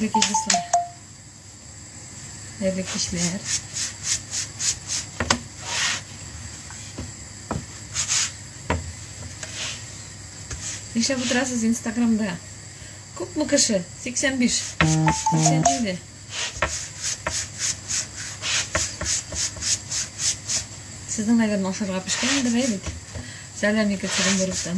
Hayırlı geceler. Hayırlı geceler. Neşe budrasız Instagram'da. Көп mu kışı? 85. 87. Sizin nagarın aşırığa pişken de beylik. Selam yıkatırım boruktan.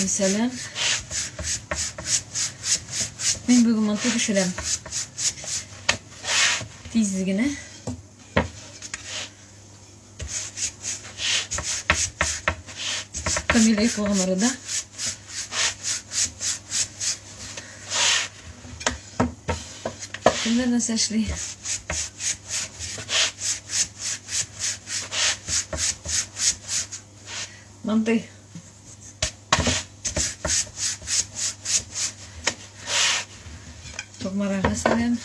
Selam. Ben bugün mantı pişirem. Tezligine. Kamila yıkılığım arada. Bunlar nasıl açlıyor? Mantı. Çok merak ederim.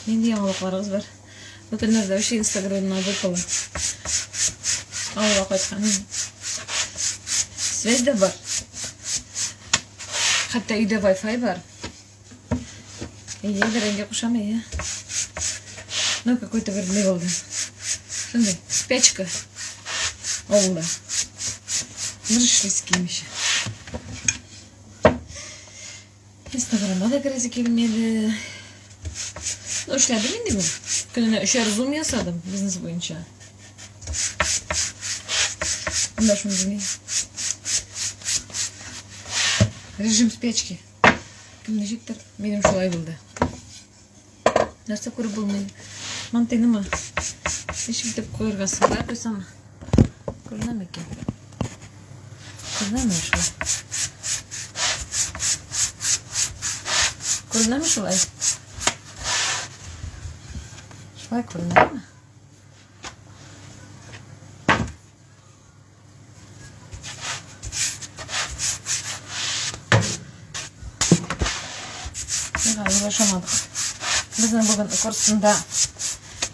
Şimdi yanılıklarımız var. Bugünlerde bir şey Instagram'dan bakalım. Allah koysanım. Связь de var. Hatta evde Wi-Fi var. İyi de renge kuşamıyor. Ну, какой-то верный волны. Смотри, спячка. Олда. Мırışlıski imiş. Instagram'a da krizi gelmedi. Işladım indi mi? Gününe işer zoom yasadım biznes boyunca. Bunda şunu dinleyin. Rejim спячки. Kimlecektir? Benim şulay buldu. Nasıl kuru bulmayı? Mantığını mı? Eşim de koyurgasın da koysam. Kuruna mı ki? Kuruna mı şulay? Kuruna mı şulay? Şulay kuruna mı? Ne başlamadık. Bizim bugün kursunda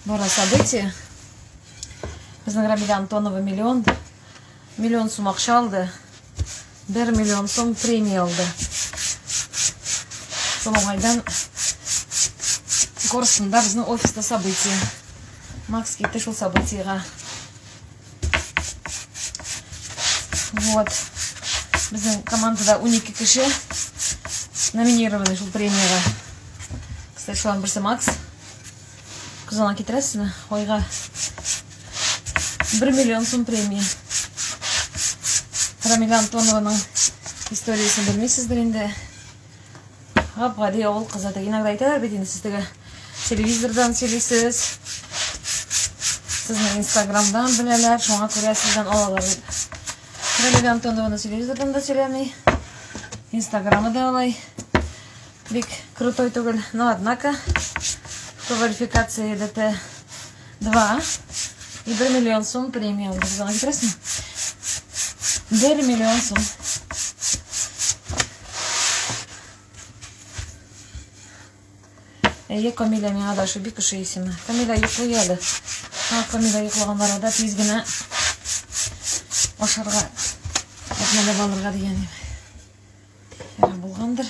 было событие. Bizim Рамиля Антонова миллион сум ақша алды. 1 миллион сум премия алды. Сол оңайдан курсында біздің офиста событие. Макс кетті шул событиеға. Вот. Біздің командада 12 кіші номинированы шул премияға. Кстати, шулан бірсі Макс. Кызына кетіресіз ме? Ойға 1 миллион сум премия. Рамиля Антонованың историясын білмейсіздер енді. Ғап-ғади ауыл қызады. Иногда айталар бет енді сіздігі телевизордан сөйлейсіз. Сіздің инстаграмдан білелер. Шоңа көре сізден алалар. Рамиля Антонованы телевизордан да сөйлемей. Инстаграмы да олай. Бик крутой түгіл. Но однако квалификация ДТ-2 и 1 миллион сум премия. Кызына кетіресің? 1 миллион сум. Камиля мен адашы бик кіші есімі. Камиля йықлыяды. Камиля йықлығандар ада тезгіні ашарға әтмәлі балырға деген ері болғандыр.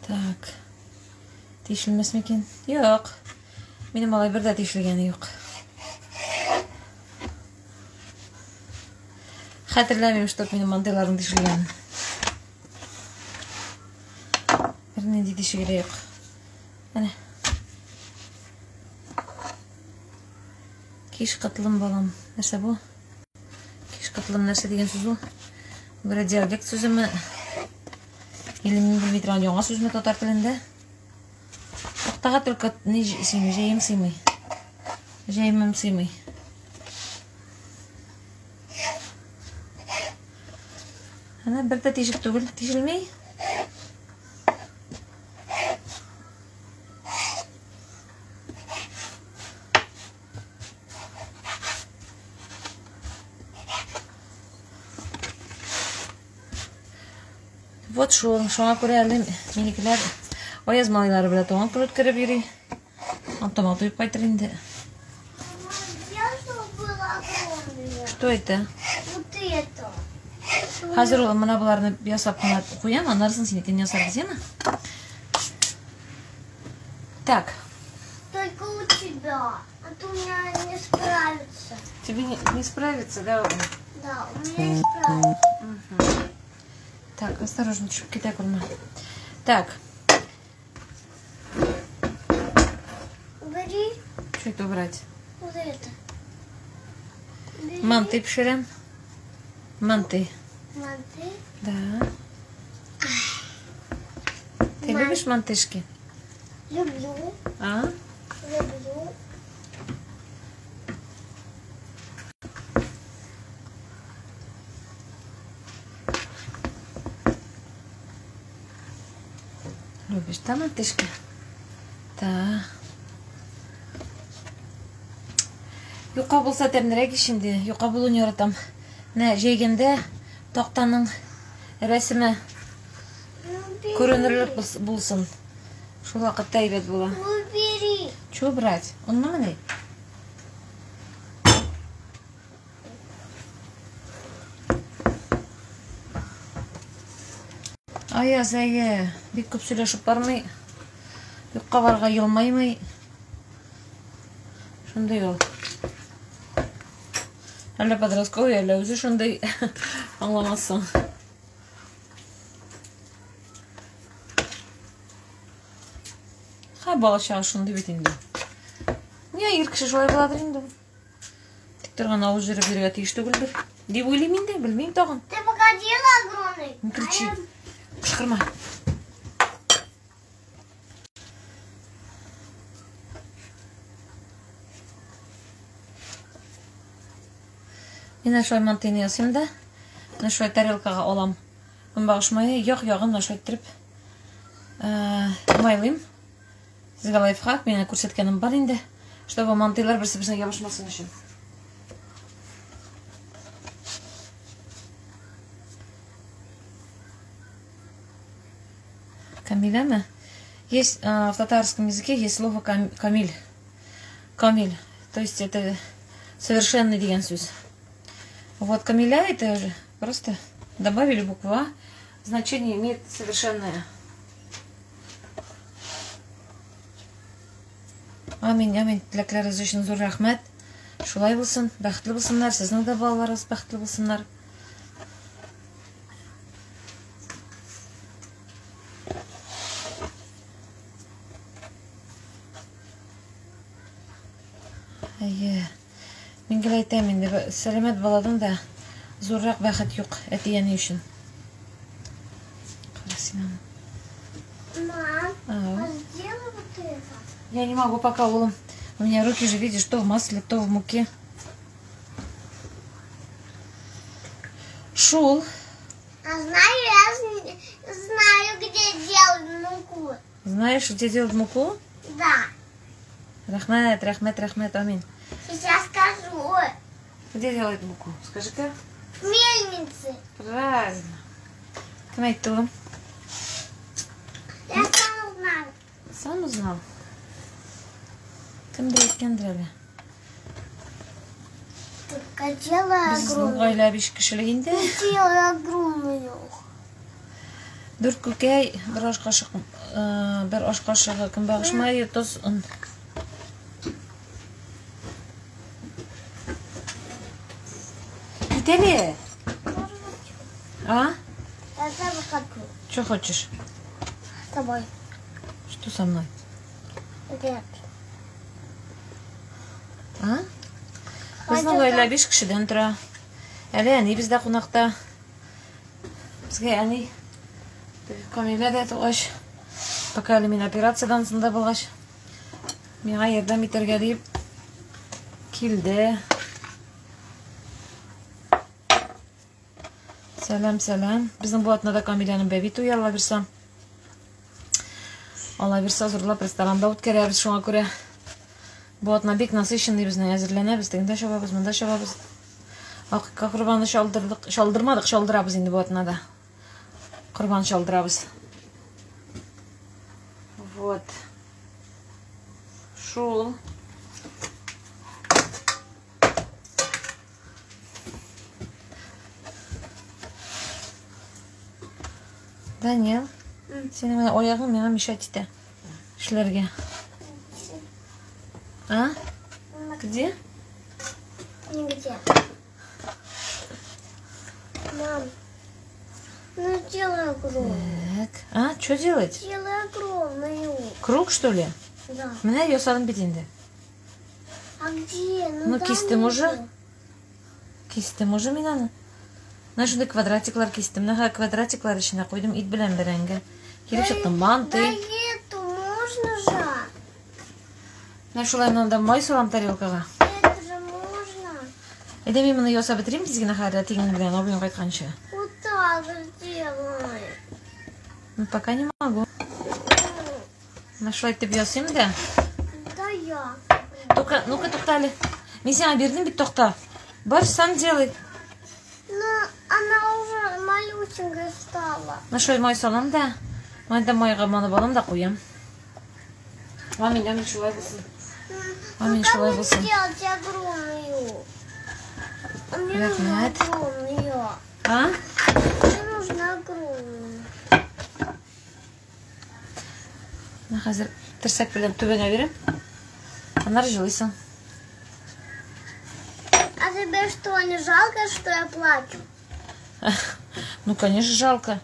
Так. Тешілмес мекен? Йоқ. Менің алай бірді тешілгені йоқ. Хәтерләмем, чтоб менің мантайларым тешілгені. Бірінен де тешігері йоқ. Әне. Кеш қатылым балам. Нәрсе бұл? Кеш қатылым нәрсе деген сөз бұл? Бір диалект сөзі ме? Или мен білмей тұрған жоңа сөз ме татар тілінде? Оқтаға только не сыймай, жайым сыймай. Жайымым сыймай. Ана бірді тешік түгіл, тешілмей. Вот шуңа күрә әле минекеләр аяз малайлары белән туган көн үткәреп йөри. Антома туйып кайтыр инде. Что это? Вот это. Хәзер ул менә буларны ясап кына куям, аннарысын синекен ясар дисеңме? Так. Только у тебя. А то у меня не справится. Тебе не справится, да? Да, у меня не справится. Так, осторожно, чтобы китай курма. Так. Убери Что это убрать? вот это. Убери. Манты пширем. Манты. Манты. Да. Ты любишь мантышки? Люблю. А? Люблю. Любишь, да, мантышки? Да. Юқа булса тәмнерәк ишинде. Юқа булуын яратам. Нә җәйгәндә тактаның рәсеме күренерлек булсын. Шул вакытта әйбәт була. Убери. Чё брать? Он маманый? Аяз әйе. Бик күп сөйләшеп бармый. Юкка барга елмаймый. Шундай ул. Әллә подростковый, әллә үзе шундай аңламасын. Ха, балача шундай бит инде. Не, ир кеше шулай буладыр инде. Тик торган авыз җырып йөрергә тиеш түгелдер. Дип уйлыйм инде, белмим тагын. Ты погодила огромный? Не кричи. Кычкырма. Менә шулай мантыйны ясыйм да, менә шулай тарелкага алам. Көнбагыш мае, як-ягын менә шулай иттереп майлыйм. Сезгә лайфхак, менә күрсәткәнем бар инде, чтобы мантыйлар берсе-берсенә ябышмасын өчен. Камиляме? Есть в татарском языке есть слово камиль. Камиль. То есть это совершенный деген сүз. Вот камиля это же просто добавили букву А. Значение имеет совершенное. Амин, амин. Теләкләрегез өчен зур рәхмәт. Шулай булсын, бәхетле булсыннар, сезнең дә балаларыгыз бәхетле булсыннар. Әйе. Мин гел әйтәм инде, сәламәт баладан да зуррак бәхет юк әтияне өчен. Красиво. Мам, А сделай вот это. Я не могу пока, улым. У меня руки же, видишь, то в масле, то в муке. Шул. А знаю, я знаю, где делать муку. Знаешь, где делать муку? Да. Рахмет, рахмет, рахмет, амин. Сейчас скажу. Где делать муку? Скажи-ка. В мельнице. Правильно. Кем әйтте? Я сам узнала. Сам узнал? Кем әйткәндер әле? Только делай Безнең огромную. гаилә 5 кешелек инде. Делай огромную. 4 күкәй, 1 аш кашык, 1 аш кашыгы көнбагыш мае, тоз, он. Итәле. А? Я тоже хочу. Что хочешь? С тобой. Что со мной? Нет. А? Безнең гаилә 5 кешедән тора. Әле әни бездә кунакта. Безгә әни Камилә дә тугач. Пока әле мин операциядән сында булгач. Миңа ярдәм итәргә дип килде. Сәлам, сәлам. Безнең Булатнада Камиләнең бәби туе, Алла бирсә. Алла бирсә, зурлап ресторанда үткәрәбез шуңа күрә. Булатна бик насыйченный безнең, әзерләнәбез, тегендә чабабыз, монда чабабыз. Акыйка корбаны шалдырмадык, шалдырабыз инде Булатнада. Құрбан шалдырабыз. Вот. Шул. Данил, сенің мені ойағың маған мешать етті. Ішлерге. А? Где? Нигде. Мам, ну делай огромную. Так. А, что делать? Делай огромную. Круг, что ли? Да. Меня ее садым бетінде. А где? Ну, там кистім нету. уже. Кистім уже мен аны. Мына шундай квадратиклар кистім. Мына квадратиклар ішіне қойдым ит білән бәрәңгі. Келіп шықтым Да манты. эту можно же. Мына шулай мынада май салам тарелкаға. Это же можно. Әйдә мен мұны ясап бітірем тезген ахарда тегін білән обуен қайтқанша. Вот так сделай. Ну, пока не могу. Мына шулай итеп ясайым да. Да я. Ну-ка, тоқтали. Мен саған бердім бит тоқта. Бар, сам делай. Но она уже малюсенькая стала. Мына шулай май салам да. Мында майға маны балам да қоям. Мамин шулай болсын. Мамин шулай Как болсын. сделать огромную? А мне нужно Рахмет. огромную. А? Мне нужно огромную. Мына қазір тірсәк білән төбеңе берем. Анар жылайсың. А тебе что, не жалко, что я плачу? Ну, конечно, жалко.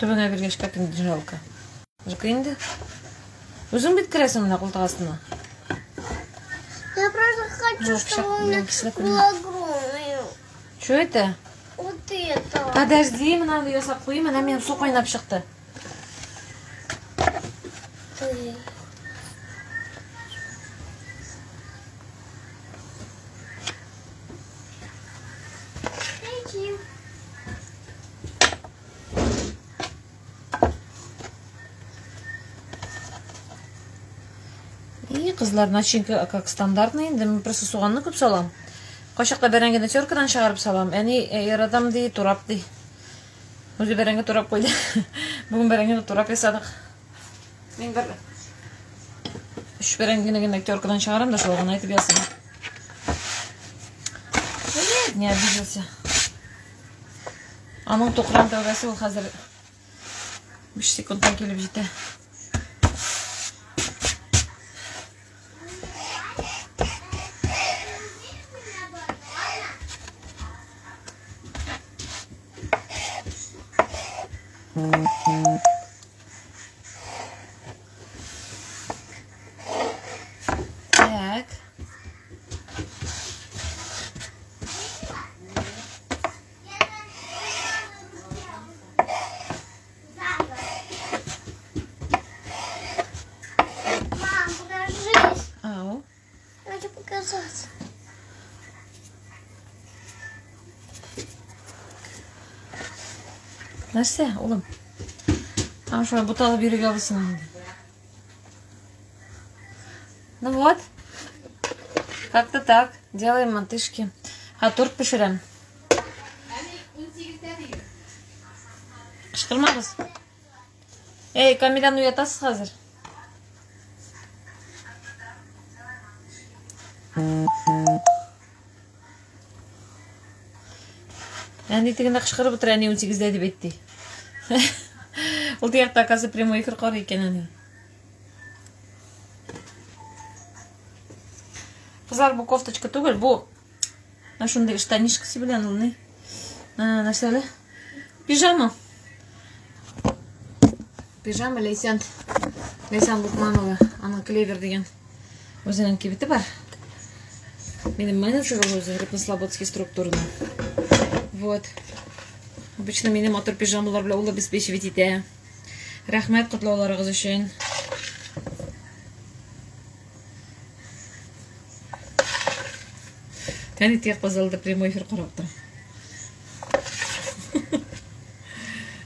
Төбеңе бергеш, как инде жалко. Жалко инде. Өзің бит кіресің мына қолтық астына. Я просто хочу, Ну, чтобы у ну, меня кисло было огромную. Что это? Вот это. Подожди, мынаны ясап қойым, ана мен су қайнап шықты. Ты. Иди. И қызлар начинка как стандартный, енді мен просто суғанны көп салам. Қошақта бәрәңгені теркадан шығарып салам. Әне ярадам дей, турап дей. Өзі бәрәңге турап қойды. Бүгін бәрәңгені турап ясадық. Мен бір үш бәрәңгені теркадан шығарам да шолған айтып ясым. Не обиделся. Аның тоқыран тәубәсі ол қазір 5 секундтан келіп жетті. Так. Мам, покажись. Ау. Хочу показаться. Нәрсе, улым? Там шулай буталы беруге алысың енді. Ну вот. Как-то так. Делаем мантышки. А торт пішірем. Шықырмағыз. Эй, Камиляны уятасыз қазір. Әне тегінде қышқырып отыр, әне 18-де деп етті. Ол тияқта қазір прямой эфир қар екен әне. Қызлар, бұл кофточка түгіл, бұл нашундай штанишкасы білән ұлны. Нәрселі? Пижама. Пижама Лейсан Лукманова. Ана клевер деген өзінің кебеті бар. Менің менеджер өзі Рыбнослободский структурный. Вот. Обычно менің мотор пижамалар білі ол обеспечивать ете. Рахмет құтлауларыңыз үшін. Кәне тек позалда прямой эфир қарап тұр.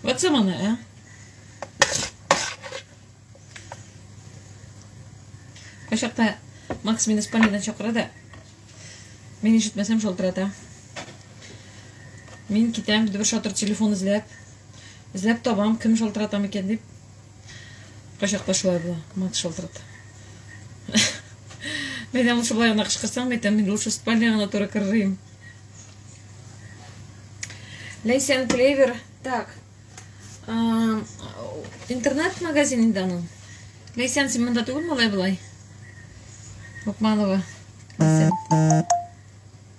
Вот саманы, а? Қашақта Макс мені спальнидан шақырады. Мен ешітмесем шолтырады. Мен кетем, бір шатыр телефон іздеп. Эзләп табам, кем шалтыратам икән дип. Качакта шулай була, мат шалтырата. Мен лучше былай гына кычкырсам, әйтәм, мин лучше спальня туры кырыйм. Лейсен Клевер. Так. Интернет-магазинында аның. Лейсен син монда түгел малай булай. Окманова. Лейсен.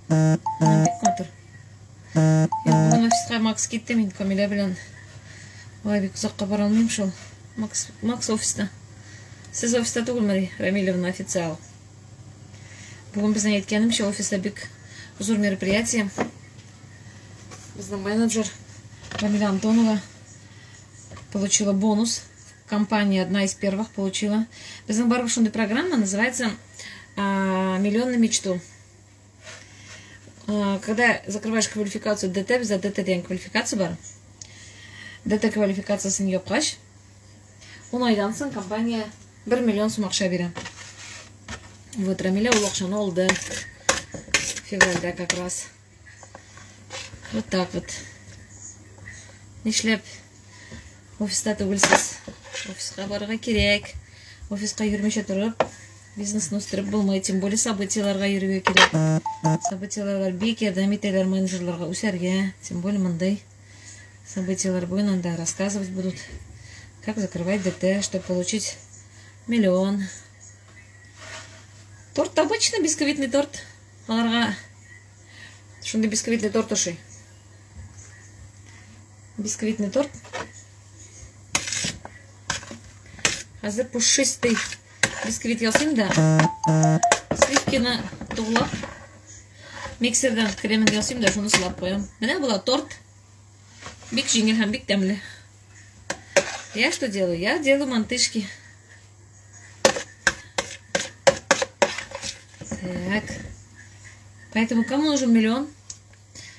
Бик матур. Бүгін офисқа Макс кетті, мен Камиля белән. Ой, бик ұзаққа бара алмыйм шул. Макс офиста. Сіз офиста түгелме, Рамилевна официал. Бүгін біздің әйткенімше офиста бик зур мероприятие. Біздің менеджер Рамиля Антонова получила бонус. Компания одна из первых получила. Біздің бар шундай программа называется «Миллион на мечту». Когда закрываешь квалификацию ДТ, за ДТ деген квалификация бар. ДТ квалификациясын япкач. 10 айдан соң компания 1 миллион сум акча бирә. Вот Рамиля ул акчаны алды. Февральда как раз. Вот так вот. Нишләп офиста түгелсез. Офиска барырга кирәк. Офиска йөрмичә торып, бизнесны үстереп булмый, тем более событияларга йөрергә кирәк. Событиялар бик ярдәм итәләр менеджерларга үсәргә, тем более мондай событиялар буенча да рассказывать будут, как закрывать ДТ, чтобы получить миллион. Торт обычный, бисквитный торт. Аларга шундай бисквитный торт ошый. Бисквитный торт. Хәзер пушистый бисквит ясыйм да. Сливкины тугылап, миксерден кремен ясыйм да, шуны сылап коям. Менә була торт. Бик җиңел һәм бик тәмле. Я что делаю? Я делаю мантышки. Так. Поэтому кому нужен миллион?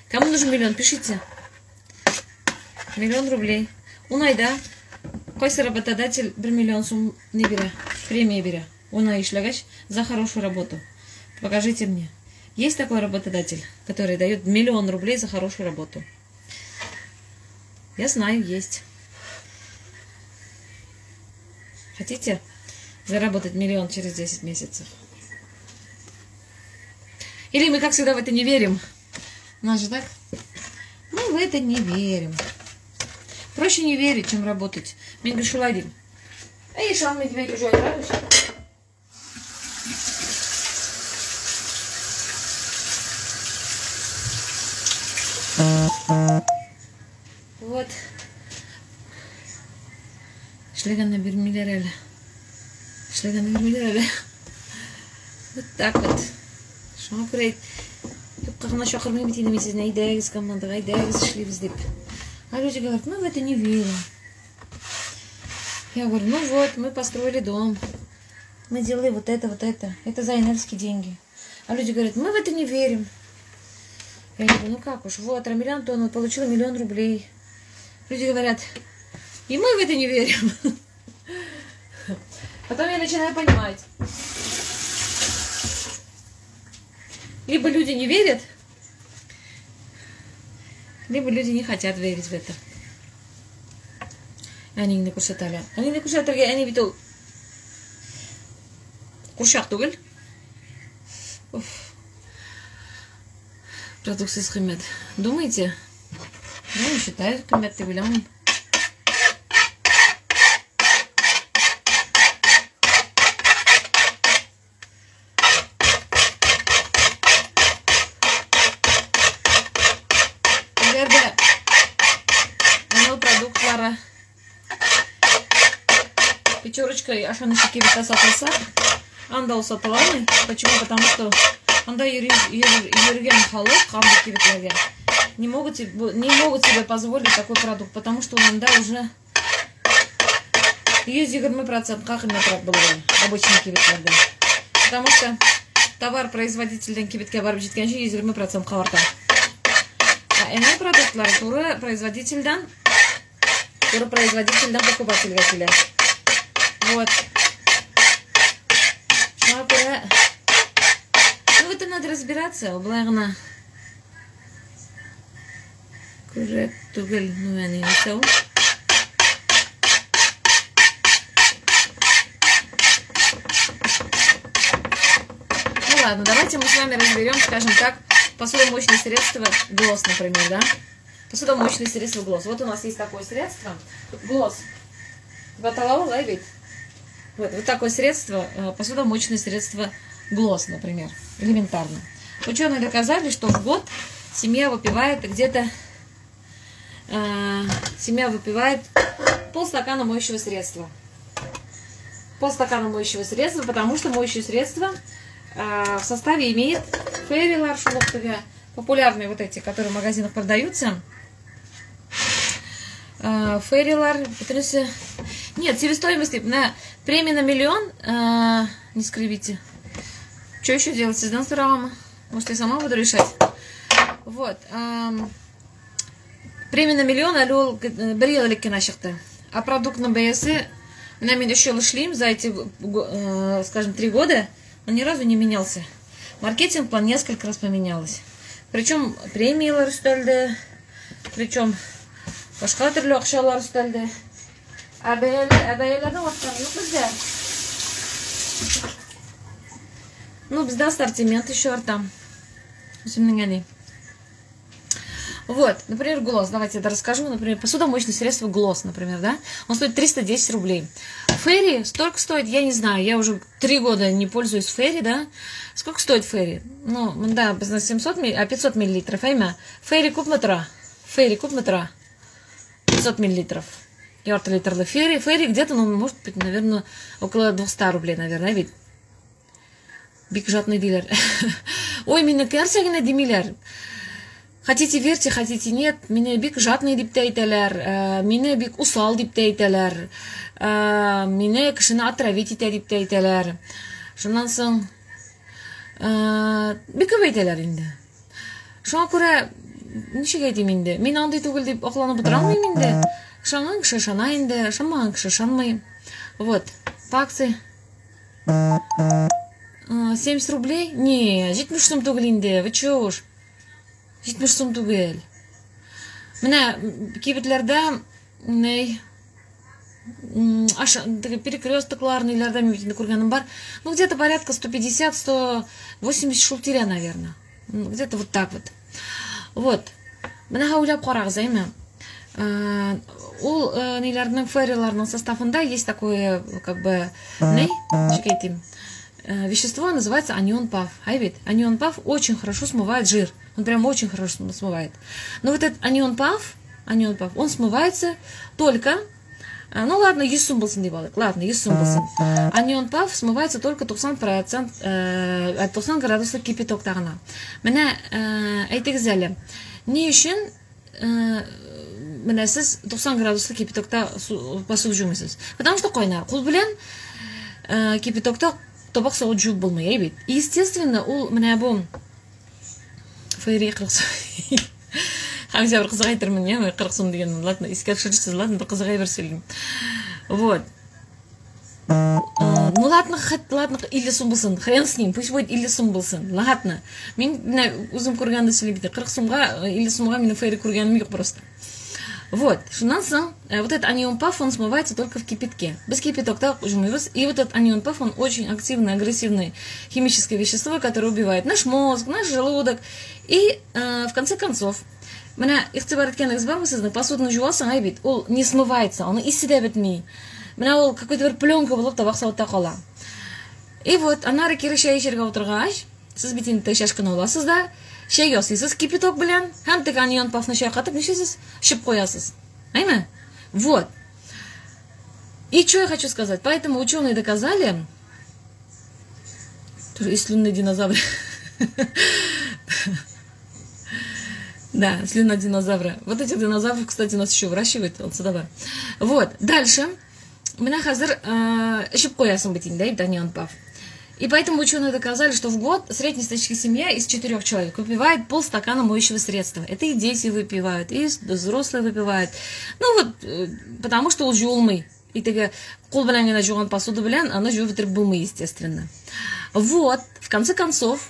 Кому нужен миллион? Пишите. 1 миллион рублей. Унайда кайсы работодатель 1 миллион сум не бирә, премия бирә. Унай эшләгәч за хорошую работу. Покажите мне. Есть такой работодатель, который дает 1 миллион рублей за хорошую работу? Я знаю, есть. Хотите заработать 1 миллион через 10 месяцев? Или мы, как всегда, в это не верим? У нас же так? Мы в это не верим. Проще не верить, чем работать. Мен грешуладим. Эй, шалмы тебе уже нравишься? Вот. Шлеганы бирмилер әле. Шлеганы бирмилер әле. Вот так вот. Шуңа күрә юкка гына чакырмыйм бит инде мин сезне, әйдәгез командага, әйдәгез эшлибез дип. А люди говорят, мы в это не верим. Я говорю, ну вот, мы построили дом. Мы делали вот это, вот это. Это за инерские деньги. А люди говорят, мы в это не верим. Я говорю, ну как уж, вот, Рамиля Антонова получила 1 миллион рублей. Люди говорят, и мы в это не верим. Потом я начинаю понимать. Либо люди не верят, либо люди не хотят верить в это. Они не курсатали. Они не курсатали, они ведь куршак түгел. Продукция схемет. Думаете? Ну, не считаю, коммет ты вылям. Продуктлары пятерочкой ашанышки вита сатылса, анда ул сатыламый. Почему? Потому что анда йөргән халык кабык кибетләргә не могут себе позволить такой продукт, потому что анда уже 120% кыйммәтрәк булган обычный кибетләрдән. Потому что товар производительдән кибеткә барып җиткәнче 120% каларта. А эне продуктлар туры производительдән покупательгә килә. Вот. Шуңа күрә, ну, в этом надо разбираться. Былай гына күрәк түгел, ну, әни нисә ул? ладно, давайте мы с вами разберем, скажем так, посудомоечные средства Глосс, например, да? Посудомоечные средства Глосс. Вот у нас есть такое средство. Глосс. Баталау, да, вид? Вот такое средство, посудомоечное средство Глосс, например. Элементарно. Ученые доказали, что в год семья выпивает где-то полстакана моющего средства. Полстакана моющего средства, потому что моющее средство в составе имеет ферилар, шелуктовые, популярные вот эти, которые в магазинах продаются. Ферилар, нет, себестоимости на премия на миллион, не скривите. Что еще делать? Создан сторона. Может, я сама буду решать. Вот. Премия на миллион, алюл брилалики наших-то. А продукт на БС на меня еще шлим за эти, скажем, 3 года, он ни разу не менялся. Маркетинг-план несколько раз поменялся. Причем премиялар үстәлде, причем башка төрле акчалар үстәлде. Бәяләрне ваткан юк бездә. Ну, бездә ассортимент еще там. Вот, например, Глосс. Давайте я расскажу. Например, посудомоечное средство Глосс, например, да? Он стоит 310 рублей. Ферри столько стоит, я не знаю. Я уже 3 года не пользуюсь Ферри, да? Сколько стоит Ферри? Ну, да, 500 миллилитров. Ферри кубметра. 500 миллилитров. Ярта литр Ферри. Ферри где-то, ну, может быть, наверное, около 200 рублей, наверное, ведь. Бик жатный дилер. Ой, меня кәрсәгенә демиләр. Хотите верьте, хотите нет. Меня бик жатный дип әйтәләр. Меня бик усал дип әйтәләр. Меня кешене отравить итә дип әйтәләр. Шуннан соң бик күп әйтәләр инде. Шуңа күрә ничек әйтим инде? Мин андый түгел дип акланып утыра алмыйм инде. Ышанган кеше ышана инде, ышанмаган кеше ышанмый. Вот. По акции 70 рублей? Не, 70 сум түгел инде. Вы чё уж? 70 сум түгел. Менә кибетләрдә перекрёстокларны иләрдә мин күргәнем бар. Ну, где-то порядка 150-180 шултиря, наверное. Где-то вот так вот. Вот. Менә уйлап карагыз, әйме. Ул ниләрнең ферриларның составында есть такое, как бы, вещество называется анион ПАВ. Анион ПАВ очень хорошо смывает жир. Он прям очень хорошо смывает. Но вот этот анион ПАВ, он смывается только... Ну ладно, есум булсын деп алайык. Ладно, есум булсын. Анион ПАВ смывается только 90%, 90 градуслык кипятокта гына. Менә әйтегез әле. Ни өчен менә сез 90 градуслык кипятокта посуду жумыйсыз? Потому что кайнар. Кул белән кипятокта табак салып жуып булмый, әйбит. Естественно, ул менә бу Ферри 40 сум. Хамза бер кызык әйтермен, я 40 сум дигән. Ладно, искә төшерсез, ладно, бер кызык әйбер сөйлим. Вот. Ну ладно, 50 сум булсын. Хрен с ним, пусть будет 50 сум булсын. Ладно. Мин үзем күргәндә сөйлим бит. 40 сумга, 50 сумга мин Ферри күргәнем юк просто. Вот, шуннан соң, вот этот анион ПАВ, он смывается только в кипятке. Без кипятокта жумыйбыз. И вот этот анион ПАВ, он очень активное, агрессивное химическое вещество, которое убивает наш мозг, наш желудок. И в конце концов, менә игътибар иткәнегез бармы сезнең? Посуданы жуасың, әйбит, ул не смывается, он исседә бетми. Менә ул какой-то бер пленка булып табак савытта кала. И вот, аннары кире чәй эчәргә утыргач, сез бит инде чашканы аласыз да, чәй ясыйсыз кипяток белән, һәм теге анион ПАВны чайкатып нишесез, чып куясыз. Әйме? Вот. И что я хочу сказать? Поэтому ученые доказали, и слюнные динозавры. Да, слюна динозавра. Вот этих динозавров, кстати, у нас еще выращивают. Вот. Дальше. Менә хәзер чып куясың бит инде, анион ПАВ. И поэтому ученые доказали, что в год среднестатистическая семья из 4 человек выпивает полстакана моющего средства. Это и дети выпивают, и взрослые выпивают. Ну вот, потому что он жулмый. И теге кол белән генә жуган посуду белән аны жуып бетереп булмый, естественно. Вот, в конце концов,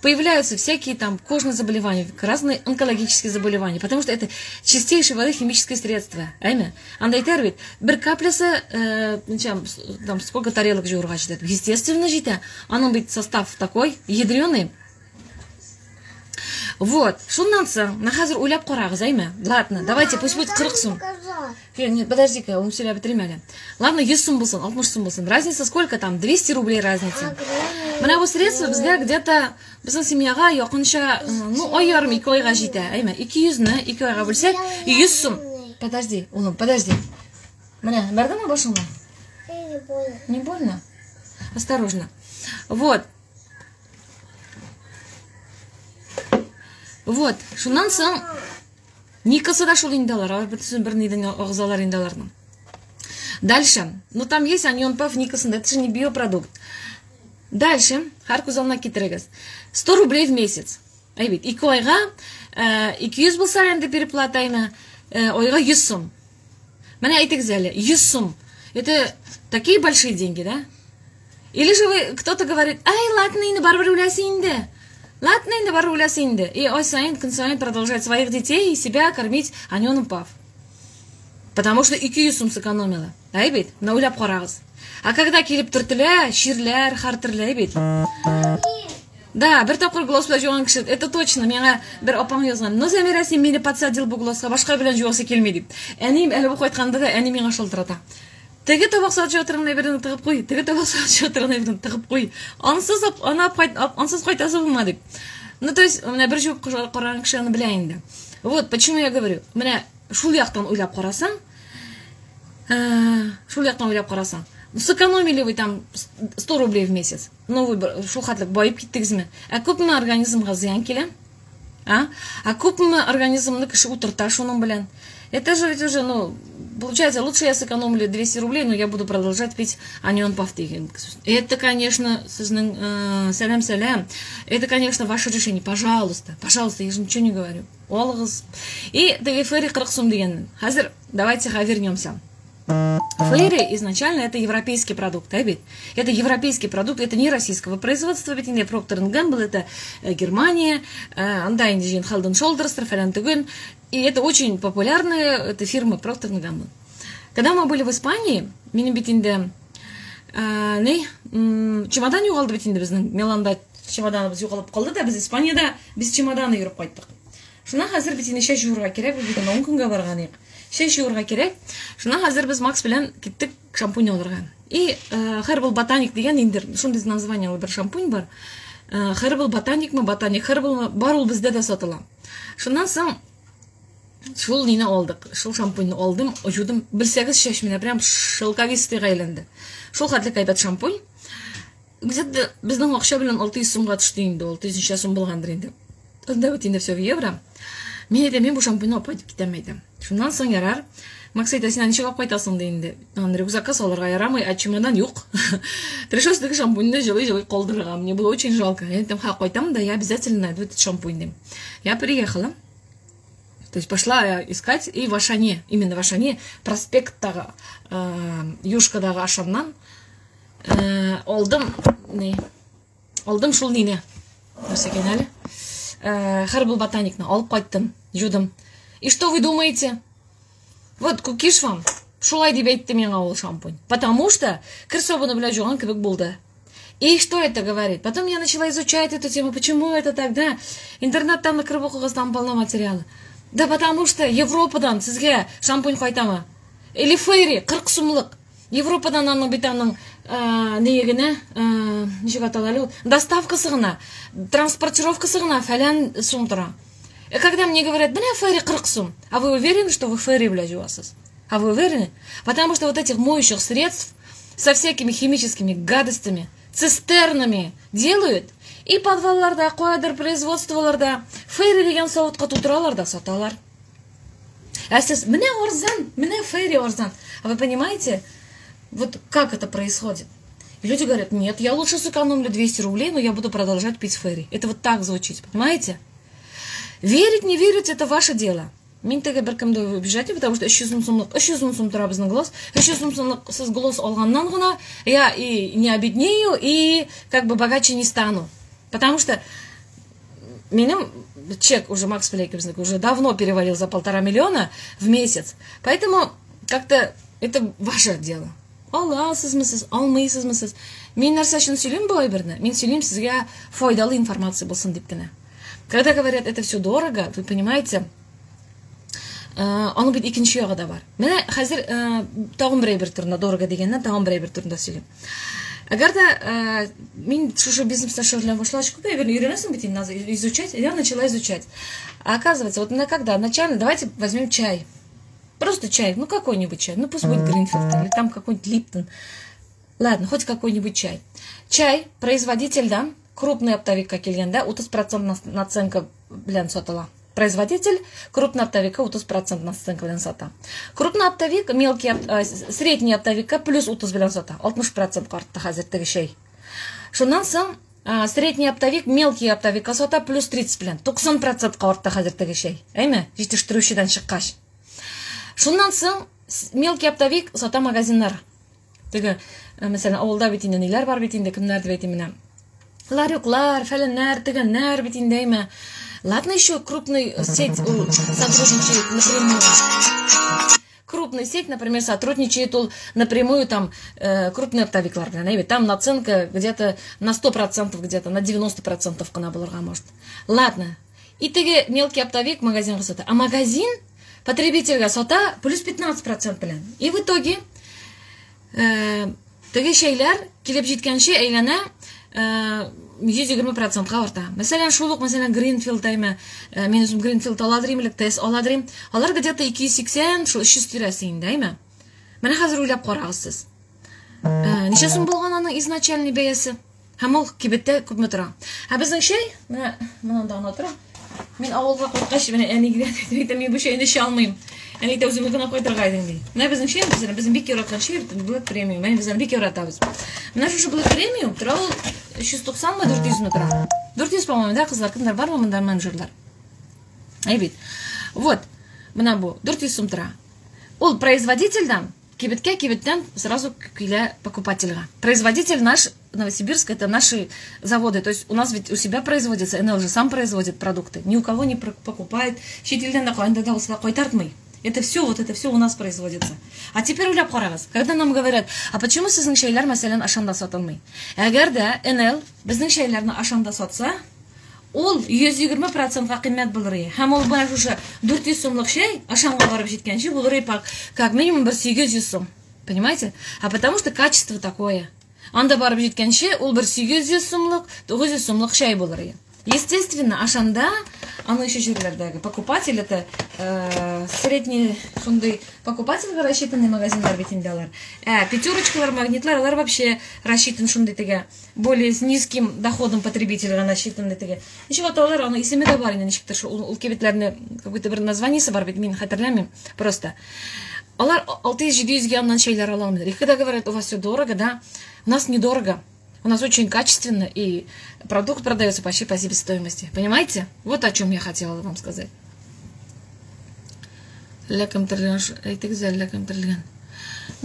появляются всякие там кожные заболевания, разные онкологические заболевания, потому что это чистейшей воды химическое средство. Анда айтар бір каплясы, там сколько тарелок жуырға жетеді. Естественно, жейді. Аның бит состав такой, ядреный. Вот, шуннан соң, на хазір ойлап қарағыз, Ладно, давайте, пусть будет 40 сум. Нет, подожди-ка, он себя бітірмелі. Ладно, 100 сум болсын, 60 сум болсын. Разница сколько там? 200 рублей разница. Мына бұл средства бізге где-то, біздің семьяға яқынша, ой ярым 2 айға жейді. 200-ні 2 айға бөлсек, 100 сум. Подожди, улым, подожди. Мына, бәрді ма башыңа? Не больно. Не больно? Осторожно. Вот. Вот, шуннан соң никасы да шул индалар, бір нейден ағзалар индаларның. Дальше, там есть анионпав никасында, это же не биопродукт. Дальше, харку залына кетірігіз. 100 рублей в месяц. 2 айға 200 болса әнді переплата ойға 100 сум. Мәне айтыңыз әлі, 100 сум. Это такие большие деньги, да? Или же кто-то говорит, ладно, енді бар-бар улясы енді. Ладно, енді бар улясы енді. И ой сайын, күн сайын продолжать своих детей и себя кормить анионпав. Потому что 200 сум сэкономила. На уляп қарағыз. А когда келіп түртілі, ширлер, хартірлі, Да, бір тапқыр глосла жуған кіші, это точно, меңа бір опам езған. Но Замира сен мені подсадил бұл глосқа, башқа білен жуасы келмейді. Әнем әлі бұл қойтқанда да, әне меңа шылтырата. Теге табақ сауатшы отырғына бірін тығып қой, теге табақ сауатшы отырғына бірін тығып қой. Ансыз қойтасы бұлма деп. То есть, міне бір жуып қараған кіші аны біләйінді. Вот, почему я говорю, міне шул яқтан ойлап қарасаң, сэкономили вы там 100 рублей в месяц. Вы шухатлык байып кеттігізме. Көпіні организмға зиян келе. Көпіні организмны кіші утырта шуның білен. Это же ведь уже, получается, лучше я сэкономлю 200 рублей, но я буду продолжать пить анионпав деген. Это, конечно, сәлем. Это, конечно, ваше решение. Пожалуйста, я же ничего не говорю. Олғыз. И фэри 40 сум деген. Хазір, давайте вернемся. Фэри изначально это европейский продукт, это европейский продукт, это не российского производства, ведь не Procter & Gamble, это Германия, Андайнджин, Халден Шолдерстер, Ферентеген, и это очень популярная это фирма Procter & Gamble. Когда мы были в Испании, мен битинде чемодан юғалды битинде біздің Миланда чемоданыбыз юғалып қалды да, біз Испанияда біз чемоданы үйріп қайттық. Шына қазір битинде 6 жуырға керек, біз битинде 10 күнге барған ек. 6 жуырға керек. Шына қазір біз Макс білен кеттік шампунь алырға. И Herbal Botanic деген ендер, шундай название бір шампунь бар. Herbal Botanic ма, Botanic Herbal бар ол бізде де сатыла. Шынан соң шул нені алдық, шул шампуньны алдым, жудым, білсәгіз шешміне, прям шылкавистыға айленді. Шул қатлық айбат шампунь. Где-то біздің ақша білен 600 сумға түшті енді, 600 сум болғандыр енді. Онда өтінде все в евро. Мен бұл шампуньны опайтып кетемейді. Шундан соң ярар. Макс айтты, сен ничего қайтасың дейінді. Рюкзакка соларға ярамай, а чемодан жоқ. Пришлось таки шампуньны жылы-жылы қолдырға. Мне было очень жалко. Я там қайтам, да я обязательно найду этот шампунь. Я приехала. То есть пошла искать, и в Ашане, именно в Ашане, проспекттағы Юшкадағы Ашаннан алдым шул нені. Нөсекен әлі. Herbal Botanic'ны алып қайттым, жудым. И что вы думаете? Вот, кукиш вам, шулай деп айтты менға ол шампунь. Потому что кірсобыны біле жоған кібік болды. И что это говорит? Потом я начала изучать эту тему. Почему это так, да? Интернеттан кіріп оқығыз там полно материалы. Да потому что Европадан сізге шампунь қайтама. Или фейри, 40 сумлық. Европадан аның битаның негіне, нешек аталары, доставкасы ғына, транспортировкасы ғына фәлән сум тұра. И когда мне говорят, фейри 40 сум, а вы уверены, что вы фейри, блядь, жуасыз? А вы уверены? Потому что вот этих моющих средств со всякими химическими гадостями, цистернами делают, и подвалларда, қойдыр производстволарда, фейри деген сауытқа тутыраларда саталар. А сейчас, мне орзан, мне фейри орзан. А вы понимаете, вот как это происходит? И люди говорят, нет, я лучше сэкономлю 200 рублей, но я буду продолжать пить фейри. Это вот так звучит, понимаете? Верить, не верить, это ваше дело. Мен теге бір кімді убежать, потому что 300 сум тұра біздің глаз. 300 сум сіз глаз алғаннан ғына, я и не обеднею, и как бы богаче не стану. Потому что минимум чек уже Макс Флейкерзнак уже давно перевалил за 1,5 миллиона в месяц. Поэтому как-то это ваше дело. Аласызмысыз, алмайсызмысыз. Мен нәрсе үшін сөйлеймін былай бірні. Мен сөйлеймін сізге файдалы информация болсын деп кіні. Когда говорят, это все дорого, вы понимаете, оно быть икенче яғы да бар. Менә хәзер тагын бір турында дорого дегеннән тагын бір турында сөйлейм. Әгәр дә мин шушы бизнеста шөгыльләнә башлагач, күпме өйрәнәсең бит инде изучать, я начала изучать. А оказывается, вот когда начально, давайте возьмем чай. Просто чай, ну какой-нибудь чай, ну пусть будет Гринфилд или там какой-нибудь Липтон. Ладно, хоть какой-нибудь чай. Чай, производитель, да, крупный оптовик келген, да, 30% наценка белән сатыла. Производитель, крупный оптовик 30% наценка белән сата. Крупный оптовик, мелкий, средний оптовик плюс 30 белән сата. 60% артты хәзер теге чай. Шуннан соң средний оптовик, мелкий оптовик сата плюс 30 белән. 90% артты хәзер теге чай. Әйме? Җитештерүчедән чыккач. Шуннан соң мелкий оптовик сата магазиннар. Теге, мәсәлән, авылда бит инде ниләр бар бит инде, кемнәрдә бит именно. Ларюклар, фәләннәр, тегәннәр бит инде име. Ладно, еще крупный сеть сотрудничает напрямую. Крупная сеть, например, сотрудничает напрямую там крупные оптовиклар. Там наценка где-то на 100%, где-то на 90% кына булырга может. Ладно. И теге мелкий оптовик магазин сата. А магазин потребительга сата плюс 15% белән. И в итоге теге шәйләр килеп җиткәнче әйләнә 120%-га арта. Мәсәлән, шулык, мәсәлән, Гринфилд тайма, мен үзем Гринфилд аладырым, тез аладырым. Алар где-то 280, 300 тирәсе инде, әйме? Менә хәзер уйлап карагыз сез. Ничә сум булган аның изначальный бәясе? Һәм ул кибеттә күпме тора? Ә безнең шәй, менә монда гына тора. Мен авылга кайткач, менә әнигә әйтәм, мин бу шәйне эчә алмыйм. Әни дә үземне генә кайтырга идең ди. Менә безнең шәй, безнең бик яраткан шәй, Black Premium. Мен безнең бик яратабыз. Менә шушы Black Premium тора 390 мы 400 мы тора? 400, по-моему, да, кызлар, кемнәр бармы монда менеджерлар? Әйбит. Вот, менә бу 400 сум тора. Ул производительдән, кибеттән сразу килә покупательга. Производитель наш Новосибирск, это наши заводы. То есть у нас ведь у себя производится, НЛ же сам производит продукты. Ни у кого не покупает. Шетелдән да кайтартмый. Это все у нас производится. А теперь уйлап карагыз. Когда нам говорят, а почему сезнең шәйләр мәсәлән ашанда сатылмый? Әгәр дә НЛ безнең шәйләрне ашанда сатса, ул 120%-га кыйммәт булыр. Һәм ул бу шушы 400 сумлык шәй ашанга барып җиткәнче булыр как минимум 800 сум. Понимаете? А потому что качество такое. Анда барып җиткәнче ул 800 сумлык, 900 сумлык шәй булыр. Естественно, ашанда аны еще жерлердәге покупатель это средний шундый покупатель рассчитанный магазиннар бит инде алар. Пятерочкалар, магнитлар, алар вообще рассчитан шундый теге более с низким доходом потребителя рассчитаны теге. Ничего алар аны исеме дә бар инде ничектер ул кибетләрне какой-то бер названиесе бар бит, мин хәтерләмим просто. Алар 600-700 яннан шәйләр ала алмыйлар. И когда говорят, у вас все дорого, да? У нас недорого. У нас очень качественно, и продукт продается почти по себестоимости. Понимаете? Вот о чем я хотела вам сказать. Ну,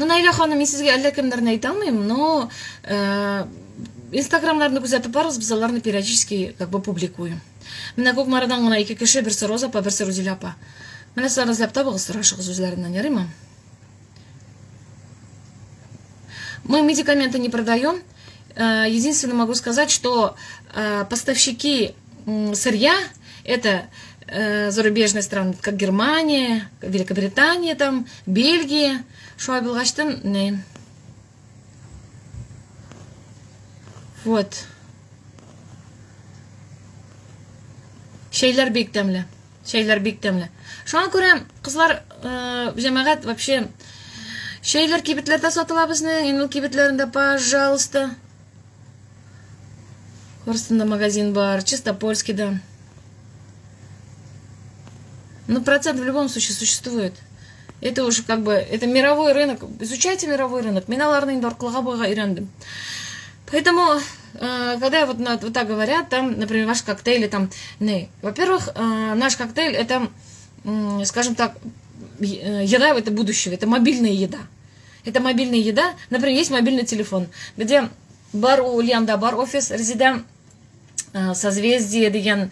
Найля ханым, мен сезгә әллә кемнәрне әйтә алмыйм, но инстаграмнарны күзәтеп барыбыз, без аларны периодически как бы публикуем. Менә күп марадан гына 2 кеше, берсе Роза апа, берсе Рузиля апа. Менә сез эзләп табыгыз, сорашыгыз үзләреннән, ярыймы? Мы медикаменты не продаем. Единственное могу сказать, что поставщики сырья это зарубежные страны, как Германия, Великобритания, там, Бельгия, Шуайбелгаштан, не. Вот. Шәйләр бик тәмле. Шәйләр бик тәмле. Шуңа күрә кызлар җәмәгать вообще шәйләр кибетләрдә сатыла безнең, инул кибетләрендә, пожалуйста. Хорстында магазин бар, Чистопольский, да. Ну, процент в любом случае существует. Это уже как бы, это мировой рынок. Изучайте мировой рынок. Миналарный дорклага бога ирендым. Поэтому, когда вот так говорят, там, например, ваш коктейль, там, не. Во-первых, наш коктейль, это, скажем так, еда это будущего, это мобильная еда. Это мобильная еда. Например, есть мобильный телефон, где бар у Ульянда бар офис, резидент созвездие деген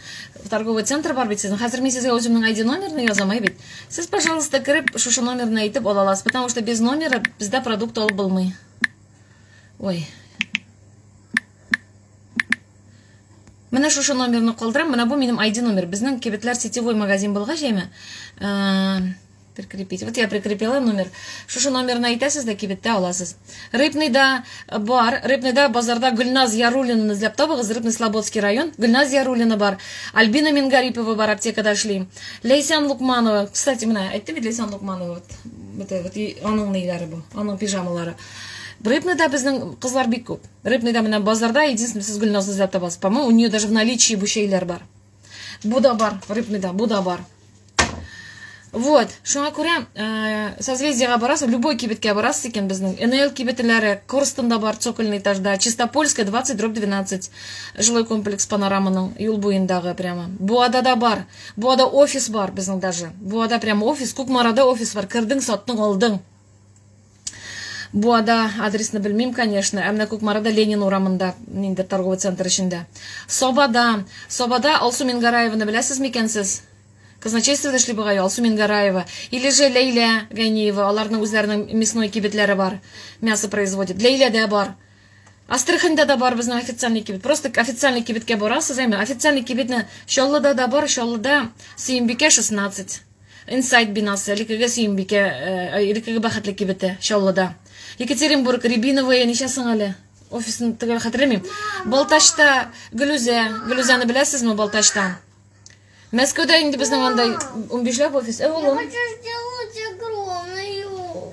торговый центр бар бит сезнең. Хәзер мин сезгә үземнең ID номерны язам бит. Сез, пожалуйста, кирип шушы номерны әйтеп ала аласыз, потому что без номера бездә продукт алып булмый. Ой. Менә шушы номерны калдырам. Менә бу минем ID номер. Безнең кибетләр сетевой магазин булга җәйме. Прикрепить. Вот я прикрепила номер. Шушы номерны әйтәсез дә кибеттә аласыз. Рыбныйда бар. Рыбныйда базарда Гөлназ Яруллинаны эзләп табыгыз. Рыбный Слободский район. Гөлназ Яруллина бар. Альбина Мингарипова бар, аптекада эшли. Лейсан Лукманова. Кстати, менә әйтте бит Лейсан Лукманова. Вот аның ниләре бу. Аның пижамалары. Рыбныйда безнең кызлар бик күп. Рыбныйда менә базарда единственный сез Гөлназны эзләп табасыз. По-моему, у нее даже в наличии бу шейләр бар. Бу да бар. Рыбныйда бу да бар. Вот, шуңа күрә созвездиега барасыз, любой кибеткә барасыз икән безнең. НЛ кибетләре Корстында бар, цокольный этажда, Чистопольская 20/12, жилой комплекс Панораманың юл буендагы прямо. Буада да бар. Буада офис бар безнең даже. Буада прямо офис, Кукмарада офис бар. Кирдең, саттың, алдың. Буада адресны белмим, конечно. Әмма Кукмарада Ленин урамында, ниндер торговый центр эчендә. Собада Алсу Мингараеваны беләсез микән сез? Казначействода эшли бугай Алсу Мингараева. Или же Лейля Ганиева. Аларның үзләренең мясной кибетләре бар. Мясо производит. Лейля да бар. Астраханьда да бар безнең официальный кибет. Просто официальный кибеткә барасыз, әйме. Официальный кибетне Шоллыда да бар, Шоллыда Сөембикә 16. Инсайд бинасы, Илекеге Сөембикә, Илекеге бәхетле кибете Шоллыда. Екатеринбург, Рябиновая, ничәсең әле? Офисны төгәл хәтерләмим. Балтачта Гөлүзәне беләсезме Балтачта? Мәскәүдә инде безнең андай 15 офис. Я хочу сделать огромную.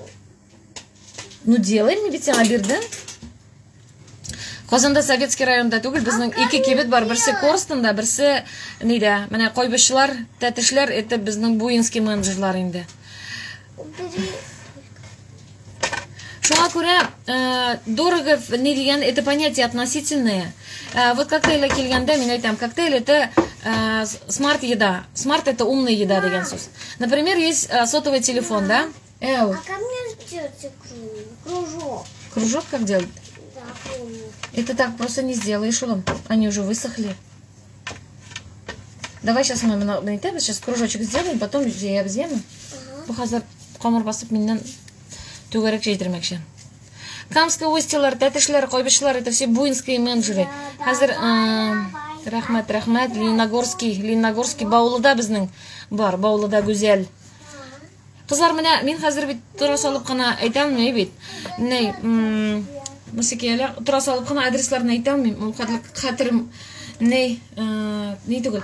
Ну делай, мне ведь бирде. Казанда Советский районда түгел, безнең ике кибет бар. Берсе Корстында, берсе нидә? Менә Кайбышлар, Тәтешләр, это безнең буинский менеджерлар инде. Шуңа күрә дорого не дигән это понятие относительное. Вот коктейль килгәндә мин әйтәм, коктейль это смарт еда. Смарт это умная еда дигән сүз. Например, есть сотовый телефон, да? А как мне сделать кружок? Кружок как делать? Да, помню. Это так просто не сделаешь, улым. Они уже высохли. Давай сейчас мы на сейчас кружочек сделаем, потом я взяну. Бу хәзер камыр басып миннән түгәрәк җәйдермәкче. Камская устьелар, Тәтешләр, Кайбышлар, это все буинские менеджеры. Хәзер рәхмәт, Лениногорский Баулыда безнең бар, Баулыда гүзәл. Кызлар, менә мин хәзер бит тора салып кына әйтәм бит. Ней, мөсикәләр тора салып кына адресларын әйтәм мин. Ул хәтерем ней түгел.